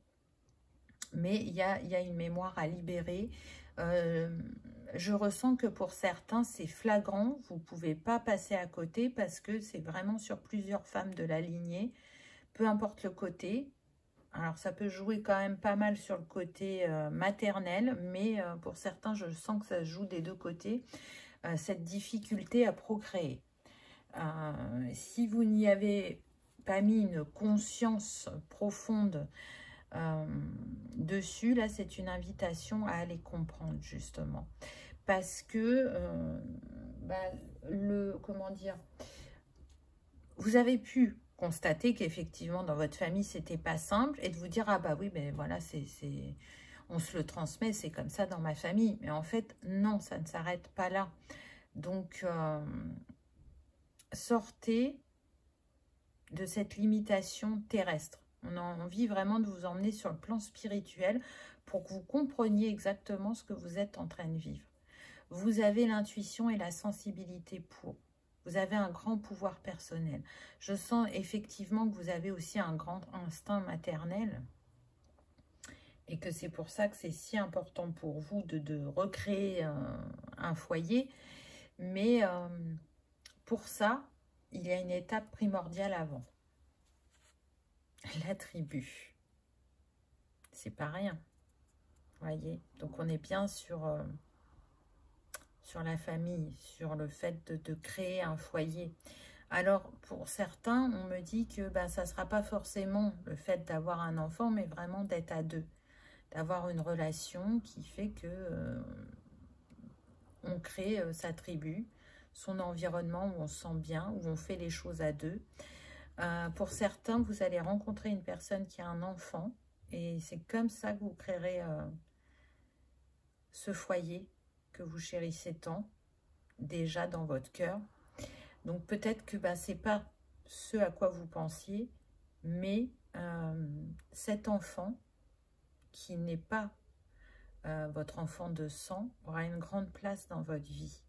Mais il y a une mémoire à libérer. Je ressens que pour certains, c'est flagrant. Vous ne pouvez pas passer à côté parce que c'est vraiment sur plusieurs femmes de la lignée. Peu importe le côté. Alors, ça peut jouer quand même pas mal sur le côté maternel. Mais pour certains, je sens que ça se joue des deux côtés. Cette difficulté à procréer. Si vous n'y avez pas mis une conscience profonde dessus, là, c'est une invitation à aller comprendre, justement. Parce que, comment dire, vous avez pu constater qu'effectivement, dans votre famille, c'était pas simple, et de vous dire, ah bah oui, ben voilà, on se le transmet, c'est comme ça dans ma famille. Mais en fait, non, ça ne s'arrête pas là. Donc, sortez de cette limitation terrestre. On a envie vraiment de vous emmener sur le plan spirituel pour que vous compreniez exactement ce que vous êtes en train de vivre. vous avez l'intuition et la sensibilité pour. Vous avez un grand pouvoir personnel. Je sens effectivement que vous avez aussi un grand instinct maternel. Et que c'est pour ça que c'est si important pour vous de recréer un foyer. Mais pour ça, il y a une étape primordiale avant. La tribu. C'est pas rien. Voyez, donc on est bien sur la famille, sur le fait de créer un foyer. Alors, pour certains, on me dit que ça ne sera pas forcément le fait d'avoir un enfant, mais vraiment d'être à deux. D'avoir une relation qui fait que on crée sa tribu, son environnement où on se sent bien, où on fait les choses à deux. Pour certains, vous allez rencontrer une personne qui a un enfant, et c'est comme ça que vous créerez ce foyer que vous chérissez tant, déjà dans votre cœur. Donc peut-être que c'est pas ce à quoi vous pensiez, mais cet enfant qui n'est pas votre enfant de sang aura une grande place dans votre vie.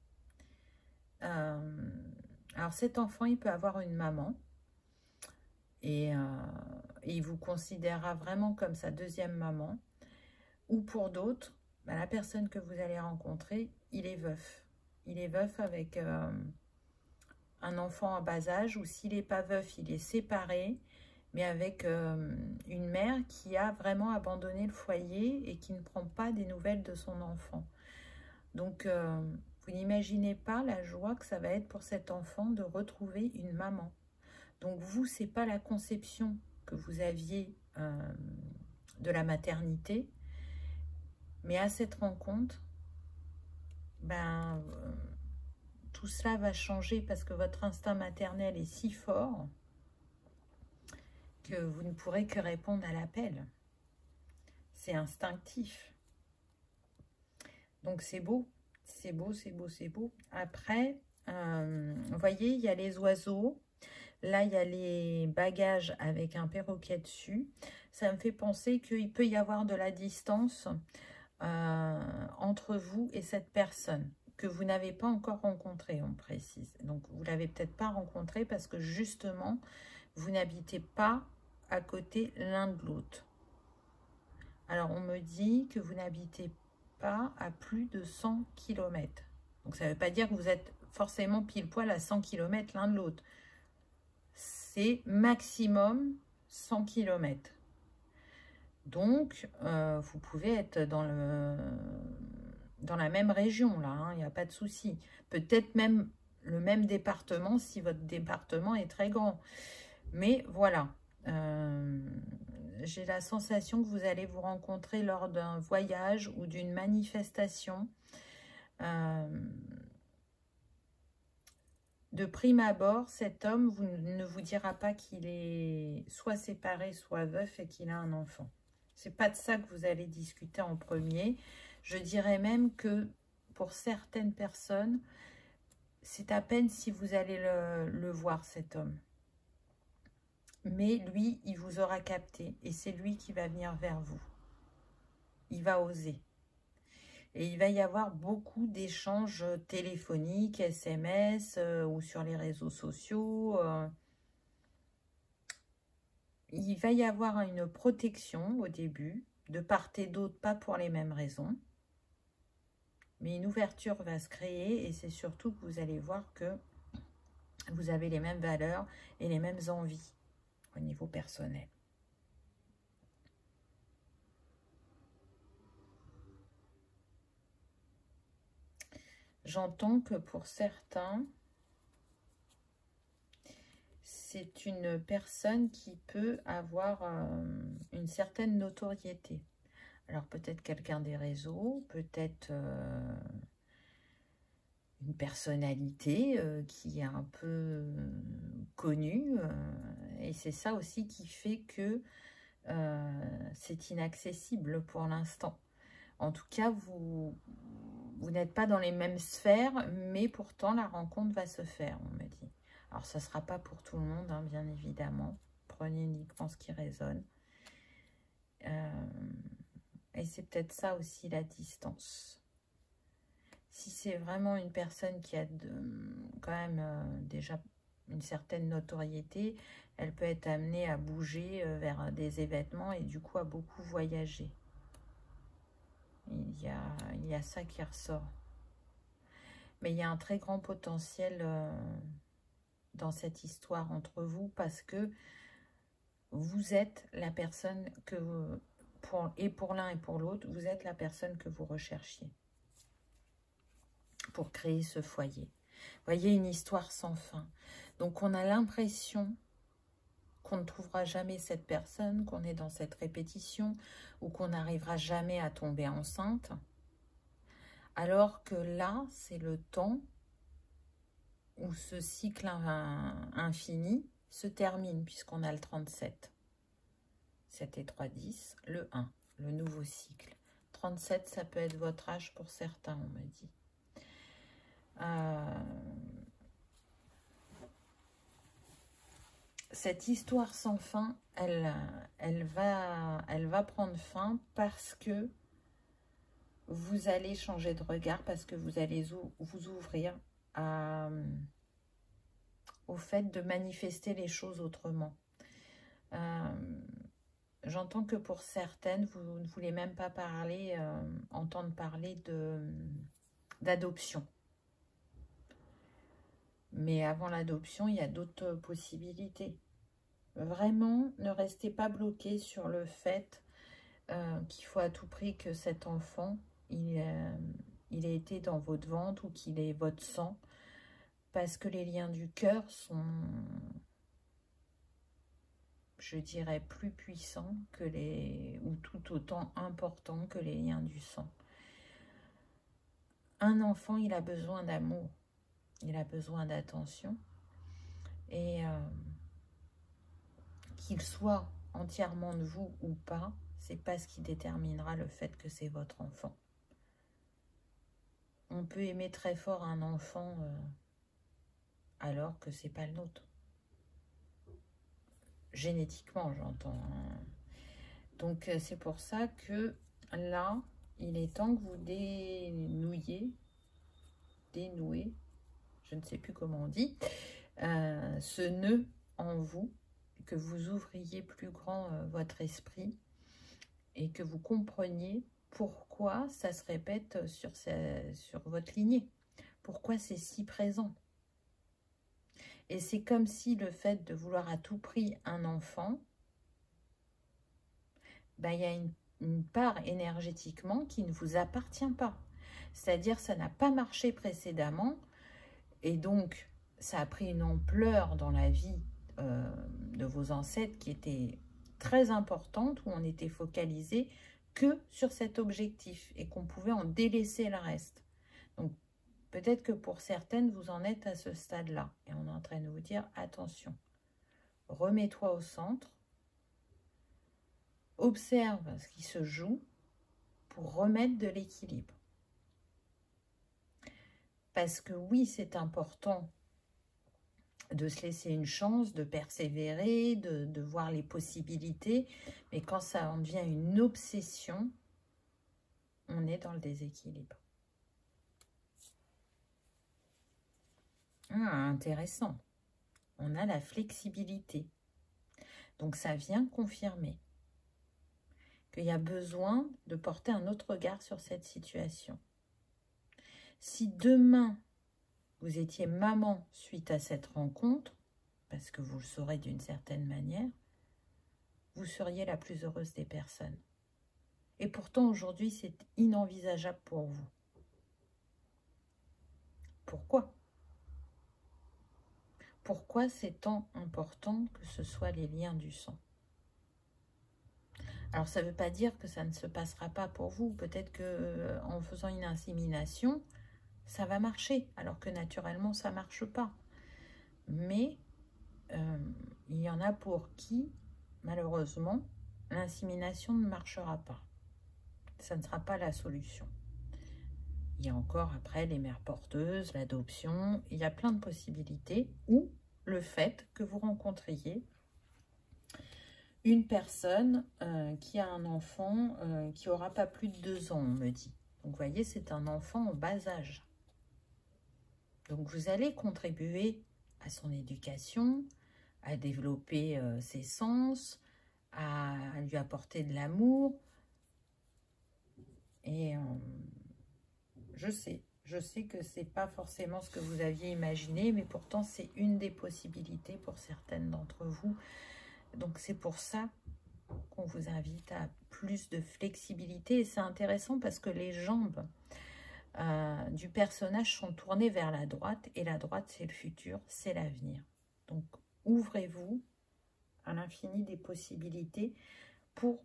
Alors cet enfant, il peut avoir une maman et il vous considérera vraiment comme sa deuxième maman. Ou pour d'autres, la personne que vous allez rencontrer, il est veuf. Il est veuf avec un enfant en bas âge, ou s'il n'est pas veuf, il est séparé, mais avec une mère qui a vraiment abandonné le foyer et qui ne prend pas des nouvelles de son enfant. Donc, vous n'imaginez pas la joie que ça va être pour cet enfant de retrouver une maman. Donc, vous, ce n'est pas la conception que vous aviez de la maternité, mais à cette rencontre, tout cela va changer parce que votre instinct maternel est si fort que vous ne pourrez que répondre à l'appel. C'est instinctif. Donc c'est beau, c'est beau, c'est beau, c'est beau. Après, vous voyez, il y a les oiseaux. Là, il y a les bagages avec un perroquet dessus. Ça me fait penser qu'il peut y avoir de la distance entre vous et cette personne que vous n'avez pas encore rencontrée, on précise. Donc, vous ne l'avez peut-être pas rencontrée parce que justement, vous n'habitez pas à côté l'un de l'autre. Alors, on me dit que vous n'habitez pas à plus de 100 km. Donc, ça ne veut pas dire que vous êtes forcément pile poil à 100 km l'un de l'autre. C'est maximum 100 km. Donc, vous pouvez être dans la même région, là, il n'y a pas de souci. Peut-être même le même département si votre département est très grand. Mais voilà, j'ai la sensation que vous allez vous rencontrer lors d'un voyage ou d'une manifestation. De prime abord, cet homme ne vous dira pas qu'il est soit séparé, soit veuf et qu'il a un enfant. C'est pas de ça que vous allez discuter en premier. Je dirais même que pour certaines personnes, c'est à peine si vous allez le voir, cet homme. Mais lui, il vous aura capté et c'est lui qui va venir vers vous. Il va oser. Et il va y avoir beaucoup d'échanges téléphoniques, SMS ou sur les réseaux sociaux. Il va y avoir une protection au début, de part et d'autre, pas pour les mêmes raisons. Mais une ouverture va se créer et c'est surtout que vous allez voir que vous avez les mêmes valeurs et les mêmes envies au niveau personnel. J'entends que pour certains, c'est une personne qui peut avoir une certaine notoriété. Alors peut-être quelqu'un des réseaux, peut-être une personnalité qui est un peu connue. Et c'est ça aussi qui fait que c'est inaccessible pour l'instant. En tout cas, vous n'êtes pas dans les mêmes sphères, mais pourtant la rencontre va se faire, on me dit. Alors, ça ne sera pas pour tout le monde, hein, bien évidemment. Prenez uniquement ce qui résonne. Et c'est peut-être ça aussi la distance. Si c'est vraiment une personne qui a quand même déjà une certaine notoriété, elle peut être amenée à bouger vers des événements et du coup à beaucoup voyager. Il y a ça qui ressort. Mais il y a un très grand potentiel dans cette histoire entre vous parce que vous êtes la personne que, pour l'un et pour l'autre, vous êtes la personne que vous recherchiez pour créer ce foyer. Vous voyez, une histoire sans fin. Donc on a l'impression qu'on ne trouvera jamais cette personne, qu'on est dans cette répétition ou qu'on n'arrivera jamais à tomber enceinte. Alors que là, c'est le temps où ce cycle infini se termine, puisqu'on a le 37. 7 et 3, 10, le 1, le nouveau cycle. 37, ça peut être votre âge pour certains, on me dit. Cette histoire sans fin, elle va prendre fin parce que vous allez changer de regard, parce que vous allez vous ouvrir au fait de manifester les choses autrement. J'entends que pour certaines, vous ne voulez même pas entendre parler d'adoption. Mais avant l'adoption, il y a d'autres possibilités. Vraiment, ne restez pas bloqué sur le fait qu'il faut à tout prix que cet enfant, il ait été dans votre ventre ou qu'il ait votre sang. Parce que les liens du cœur sont, je dirais, plus puissants que ou tout autant importants que les liens du sang. Un enfant, il a besoin d'amour, il a besoin d'attention. Et qu'il soit entièrement de vous ou pas, c'est pas ce qui déterminera le fait que c'est votre enfant. On peut aimer très fort un enfant alors que c'est pas le nôtre. Génétiquement, j'entends. Donc, c'est pour ça que là, il est temps que vous dénouez, je ne sais plus comment on dit, ce nœud en vous, que vous ouvriez plus grand votre esprit et que vous compreniez pourquoi ça se répète sur votre lignée, pourquoi c'est si présent. Et c'est comme si le fait de vouloir à tout prix un enfant, ben, il y a une part énergétiquement qui ne vous appartient pas. C'est-à-dire ça n'a pas marché précédemment et donc ça a pris une ampleur dans la vie de vos ancêtres qui était très importante, où on était focalisé que sur cet objectif et qu'on pouvait en délaisser le reste. Donc peut-être que pour certaines, vous en êtes à ce stade-là. Et on est en train de vous dire, attention, remets-toi au centre, observe ce qui se joue pour remettre de l'équilibre. Parce que oui, c'est important de se laisser une chance, de persévérer, de voir les possibilités. Mais quand ça en devient une obsession, on est dans le déséquilibre. Ah, intéressant. On a la flexibilité. Donc ça vient confirmer qu'il y a besoin de porter un autre regard sur cette situation. Si demain, vous étiez maman suite à cette rencontre, parce que vous le saurez d'une certaine manière, vous seriez la plus heureuse des personnes. Et pourtant, aujourd'hui, c'est inenvisageable pour vous. Pourquoi ? Pourquoi c'est tant important que ce soit les liens du sang? Alors, ça ne veut pas dire que ça ne se passera pas pour vous. Peut-être qu'en faisant une insémination, ça va marcher, alors que naturellement, ça ne marche pas. Mais il y en a pour qui, malheureusement, l'insémination ne marchera pas. Ça ne sera pas la solution. Il y a encore après les mères porteuses, l'adoption, il y a plein de possibilités, ou le fait que vous rencontriez une personne qui a un enfant qui n'aura pas plus de 2 ans, on me dit. Donc, vous voyez, c'est un enfant en bas âge. Donc, vous allez contribuer à son éducation, à développer ses sens, à lui apporter de l'amour. Et je sais que c'est pas forcément ce que vous aviez imaginé, mais pourtant c'est une des possibilités pour certaines d'entre vous. Donc c'est pour ça qu'on vous invite à plus de flexibilité. Et c'est intéressant parce que les jambes du personnage sont tournées vers la droite, et la droite c'est le futur, c'est l'avenir. Donc ouvrez-vous à l'infini des possibilités pour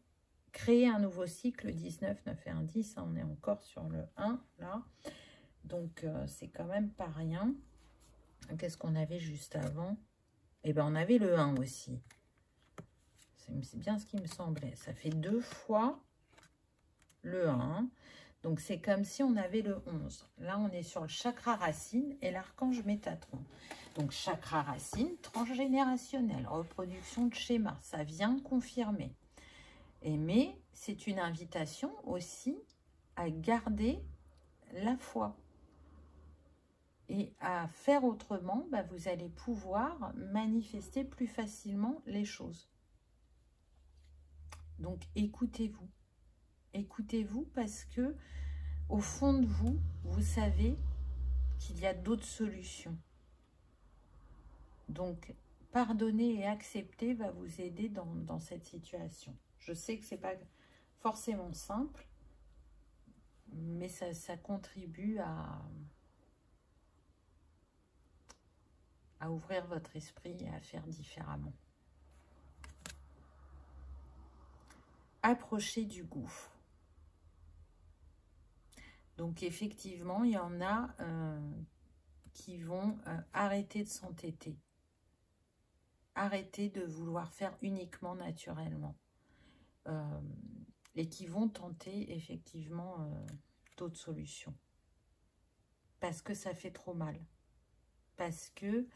créer un nouveau cycle. 19, 9 et 1, 10, hein, on est encore sur le 1 là, donc c'est quand même pas rien. Qu'est-ce qu'on avait juste avant? Eh bien on avait le 1 aussi, c'est bien ce qui me semblait. Ça fait 2 fois le 1, donc c'est comme si on avait le 11. Là on est sur le chakra racine et l'archange Métatron. Donc chakra racine, transgénérationnel, reproduction de schéma, ça vient confirmer. Mais c'est une invitation aussi à garder la foi et à faire autrement. Vous allez pouvoir manifester plus facilement les choses. Donc écoutez-vous. Écoutez-vous parce que au fond de vous, vous savez qu'il y a d'autres solutions. Donc pardonner et accepter va vous aider dans cette situation. Je sais que ce n'est pas forcément simple, mais ça contribue à ouvrir votre esprit et à faire différemment. Approchez du gouffre. Donc effectivement, il y en a qui vont arrêter de s'entêter. Arrêter de vouloir faire uniquement naturellement. Et qui vont tenter effectivement d'autres solutions. Parce que ça fait trop mal. Parce que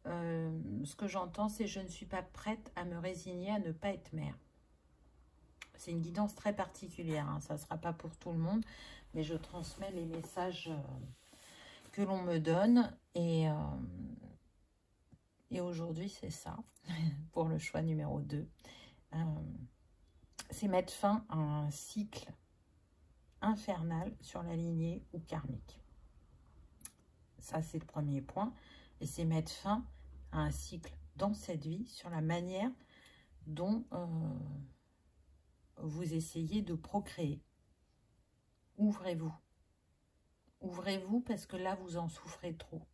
ce que j'entends, c'est je ne suis pas prête à me résigner à ne pas être mère. C'est une guidance très particulière, hein. Ça ne sera pas pour tout le monde, mais je transmets les messages que l'on me donne. Et aujourd'hui, c'est ça, pour le choix numéro 2. C'est mettre fin à un cycle infernal sur la lignée ou karmique. Ça, c'est le premier point. Et c'est mettre fin à un cycle dans cette vie sur la manière dont vous essayez de procréer. Ouvrez-vous. Ouvrez-vous parce que là, vous en souffrez trop.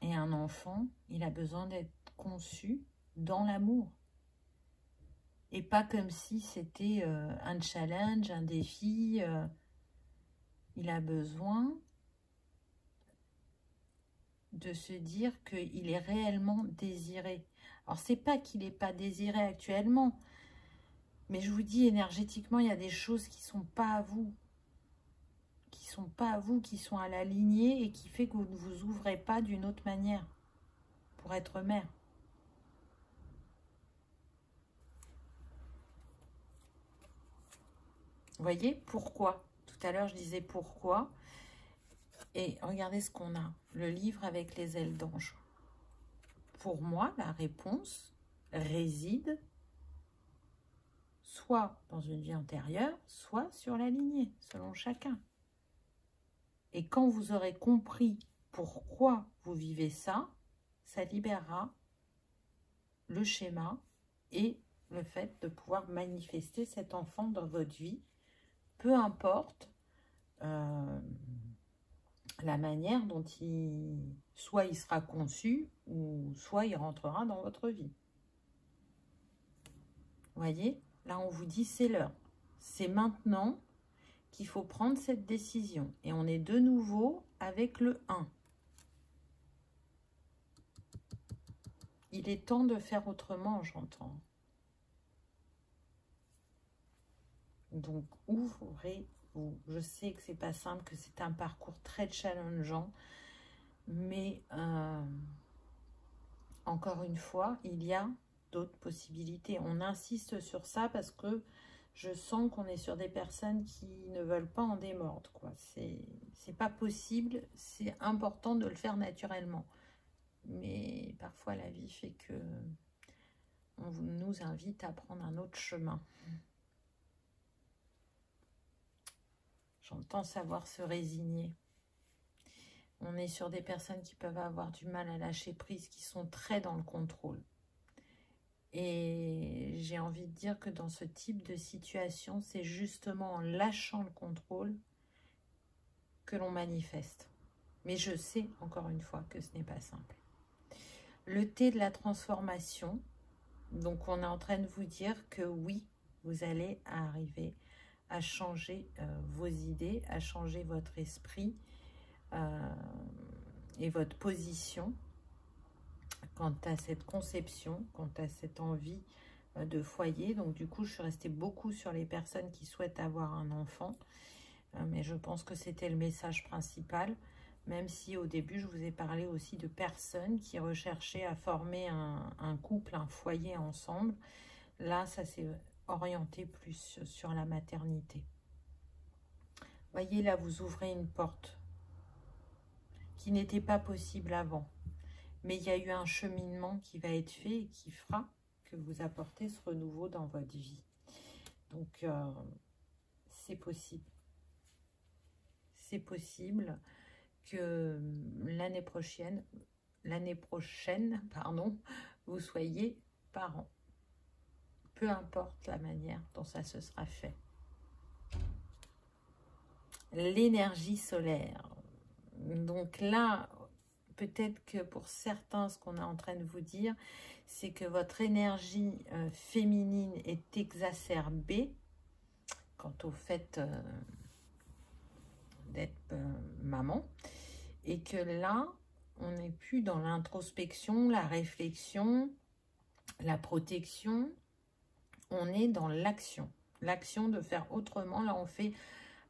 Et un enfant, il a besoin d'être conçu dans l'amour. Et pas comme si c'était un challenge, un défi. Il a besoin de se dire qu'il est réellement désiré. Alors, c'est pas qu'il n'est pas désiré actuellement, mais je vous dis, énergétiquement, il y a des choses qui ne sont pas à vous. Qui sont pas à vous, qui sont à la lignée et qui fait que vous ne vous ouvrez pas d'une autre manière pour être mère. Vous voyez, pourquoi? Tout à l'heure, je disais pourquoi. Et regardez ce qu'on a. Le livre avec les ailes d'ange. Pour moi, la réponse réside soit dans une vie antérieure, soit sur la lignée, selon chacun. Et quand vous aurez compris pourquoi vous vivez ça, ça libérera le schéma et le fait de pouvoir manifester cet enfant dans votre vie, peu importe la manière dont soit il sera conçu ou soit il rentrera dans votre vie. Vous voyez, là on vous dit c'est l'heure, c'est maintenant qu'il faut prendre cette décision. Et on est de nouveau avec le 1. Il est temps de faire autrement, j'entends. Donc ouvrez-vous. Je sais que c'est pas simple, que c'est un parcours très challengeant, mais encore une fois, il y a d'autres possibilités. On insiste sur ça parce que je sens qu'on est sur des personnes qui ne veulent pas en démordre, quoi. C'est pas possible, c'est important de le faire naturellement. Mais parfois, la vie fait que on nous invite à prendre un autre chemin. J'entends savoir se résigner. On est sur des personnes qui peuvent avoir du mal à lâcher prise, qui sont très dans le contrôle. Et j'ai envie de dire que dans ce type de situation, c'est justement en lâchant le contrôle que l'on manifeste. Mais je sais, encore une fois, que ce n'est pas simple. Le thé de la transformation, donc on est en train de vous dire que oui, vous allez arriver à changer vos idées, à changer votre esprit et votre position quant à cette conception, quant à cette envie de foyer. Donc du coup, je suis restée beaucoup sur les personnes qui souhaitent avoir un enfant, mais je pense que c'était le message principal, même si au début, je vous ai parlé aussi de personnes qui recherchaient à former un couple, un foyer ensemble. Là, ça s'est orienté plus sur la maternité. Voyez, là, vous ouvrez une porte qui n'était pas possible avant. Mais il y a eu un cheminement qui va être fait et qui fera que vous apportez ce renouveau dans votre vie. Donc, c'est possible. C'est possible que l'année prochaine, pardon, vous soyez parents. Peu importe la manière dont ça se sera fait. L'énergie solaire. Donc là, peut-être que pour certains, ce qu'on est en train de vous dire, c'est que votre énergie féminine est exacerbée quant au fait d'être maman. Et que là, on n'est plus dans l'introspection, la réflexion, la protection. On est dans l'action. L'action de faire autrement. Là, on fait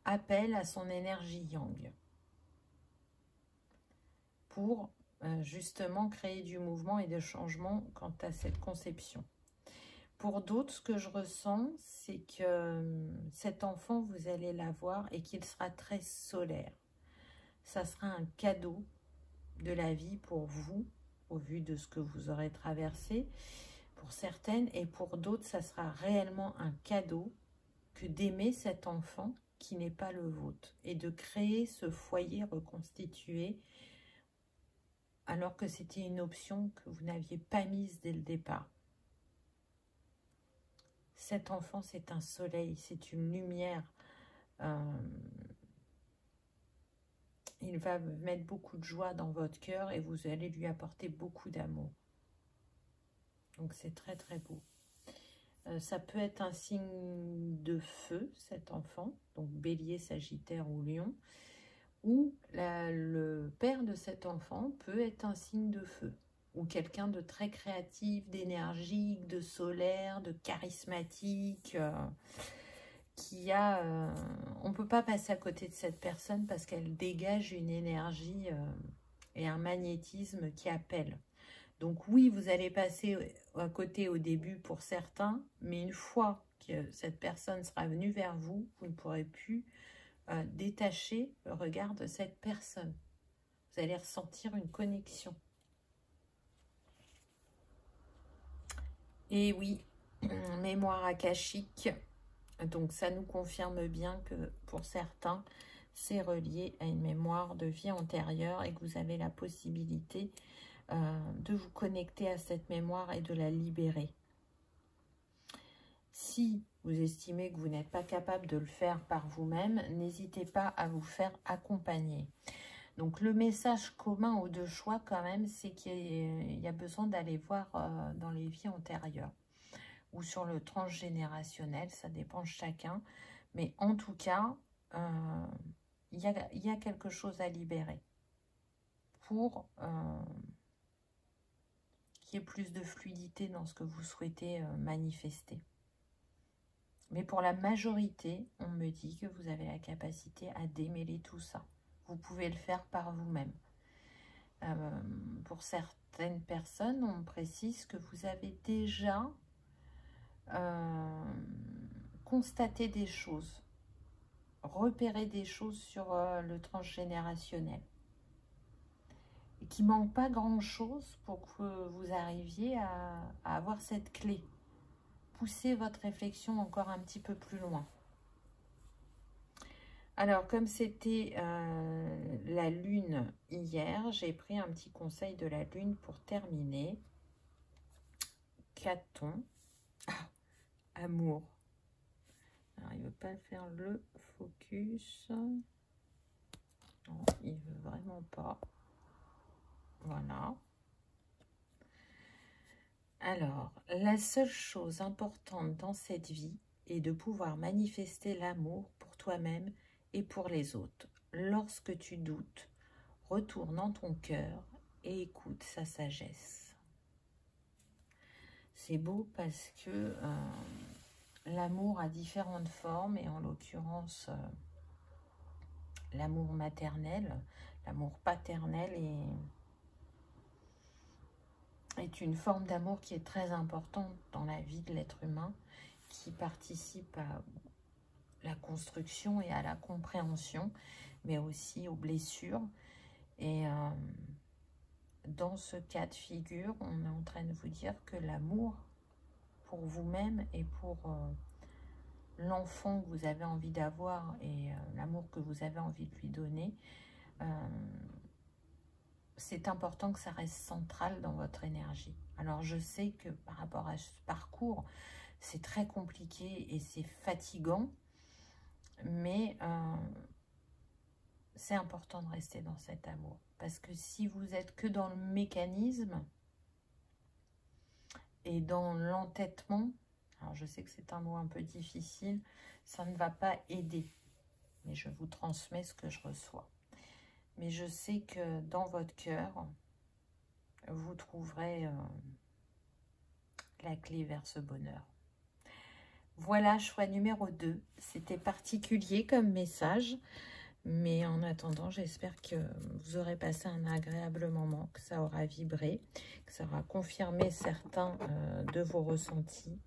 appel à son énergie yang. Pour justement créer du mouvement et de changement quant à cette conception. Pour d'autres, ce que je ressens, c'est que cet enfant, vous allez l'avoir et qu'il sera très solaire. Ça sera un cadeau de la vie pour vous, au vu de ce que vous aurez traversé, pour certaines, et pour d'autres, ça sera réellement un cadeau que d'aimer cet enfant qui n'est pas le vôtre et de créer ce foyer reconstitué alors que c'était une option que vous n'aviez pas mise dès le départ. Cet enfant, c'est un soleil, c'est une lumière. Il va mettre beaucoup de joie dans votre cœur et vous allez lui apporter beaucoup d'amour. Donc, c'est très, très beau. Ça peut être un signe de feu, cet enfant, donc bélier, sagittaire ou lion. Ou le père de cet enfant peut être un signe de feu, ou quelqu'un de très créatif, d'énergique, de solaire, de charismatique, qui a... on ne peut pas passer à côté de cette personne parce qu'elle dégage une énergie et un magnétisme qui appelle. Donc oui, vous allez passer à côté au début pour certains, mais une fois que cette personne sera venue vers vous, vous ne pourrez plus détacher le regard de cette personne. Vous allez ressentir une connexion. Et oui, mémoire akashique. Donc ça nous confirme bien que pour certains, c'est relié à une mémoire de vie antérieure et que vous avez la possibilité de vous connecter à cette mémoire et de la libérer. Si vous estimez que vous n'êtes pas capable de le faire par vous-même, n'hésitez pas à vous faire accompagner. Donc le message commun aux deux choix quand même, c'est qu'il y a besoin d'aller voir dans les vies antérieures ou sur le transgénérationnel, ça dépend de chacun. Mais en tout cas, il y a quelque chose à libérer pour qu'il y ait plus de fluidité dans ce que vous souhaitez manifester. Mais pour la majorité, on me dit que vous avez la capacité à démêler tout ça. Vous pouvez le faire par vous-même. Pour certaines personnes, on me précise que vous avez déjà constater des choses, repérer des choses sur le transgénérationnel. Et qu'il ne manque pas grand-chose pour que vous arriviez à avoir cette clé. Poussez votre réflexion encore un petit peu plus loin. Alors, comme c'était la lune hier, j'ai pris un petit conseil de la lune pour terminer. Qu'a-t-on? Ah, amour. Alors, il ne veut pas faire le focus. Non, il ne veut vraiment pas. Voilà. Alors, la seule chose importante dans cette vie est de pouvoir manifester l'amour pour toi-même et pour les autres. Lorsque tu doutes, retourne dans ton cœur et écoute sa sagesse. C'est beau parce que l'amour a différentes formes et en l'occurrence, l'amour maternel, l'amour paternel est une forme d'amour qui est très importante dans la vie de l'être humain, qui participe à la construction et à la compréhension, mais aussi aux blessures. Et dans ce cas de figure, on est en train de vous dire que l'amour pour vous-même et pour l'enfant que vous avez envie d'avoir et l'amour que vous avez envie de lui donner, c'est important que ça reste central dans votre énergie. Alors je sais que par rapport à ce parcours, c'est très compliqué et c'est fatigant, mais c'est important de rester dans cet amour. Parce que si vous êtes que dans le mécanisme et dans l'entêtement, alors je sais que c'est un mot un peu difficile, ça ne va pas aider. Mais je vous transmets ce que je reçois. Mais je sais que dans votre cœur, vous trouverez la clé vers ce bonheur. Voilà, choix numéro 2. C'était particulier comme message. Mais en attendant, j'espère que vous aurez passé un agréable moment, que ça aura vibré, que ça aura confirmé certains de vos ressentis.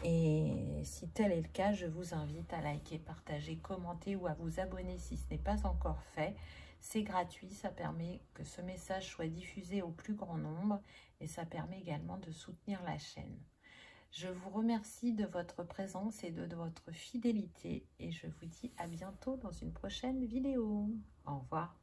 Et si tel est le cas, je vous invite à liker, partager, commenter ou à vous abonner si ce n'est pas encore fait. C'est gratuit, ça permet que ce message soit diffusé au plus grand nombre et ça permet également de soutenir la chaîne. Je vous remercie de votre présence et de votre fidélité et je vous dis à bientôt dans une prochaine vidéo. Au revoir.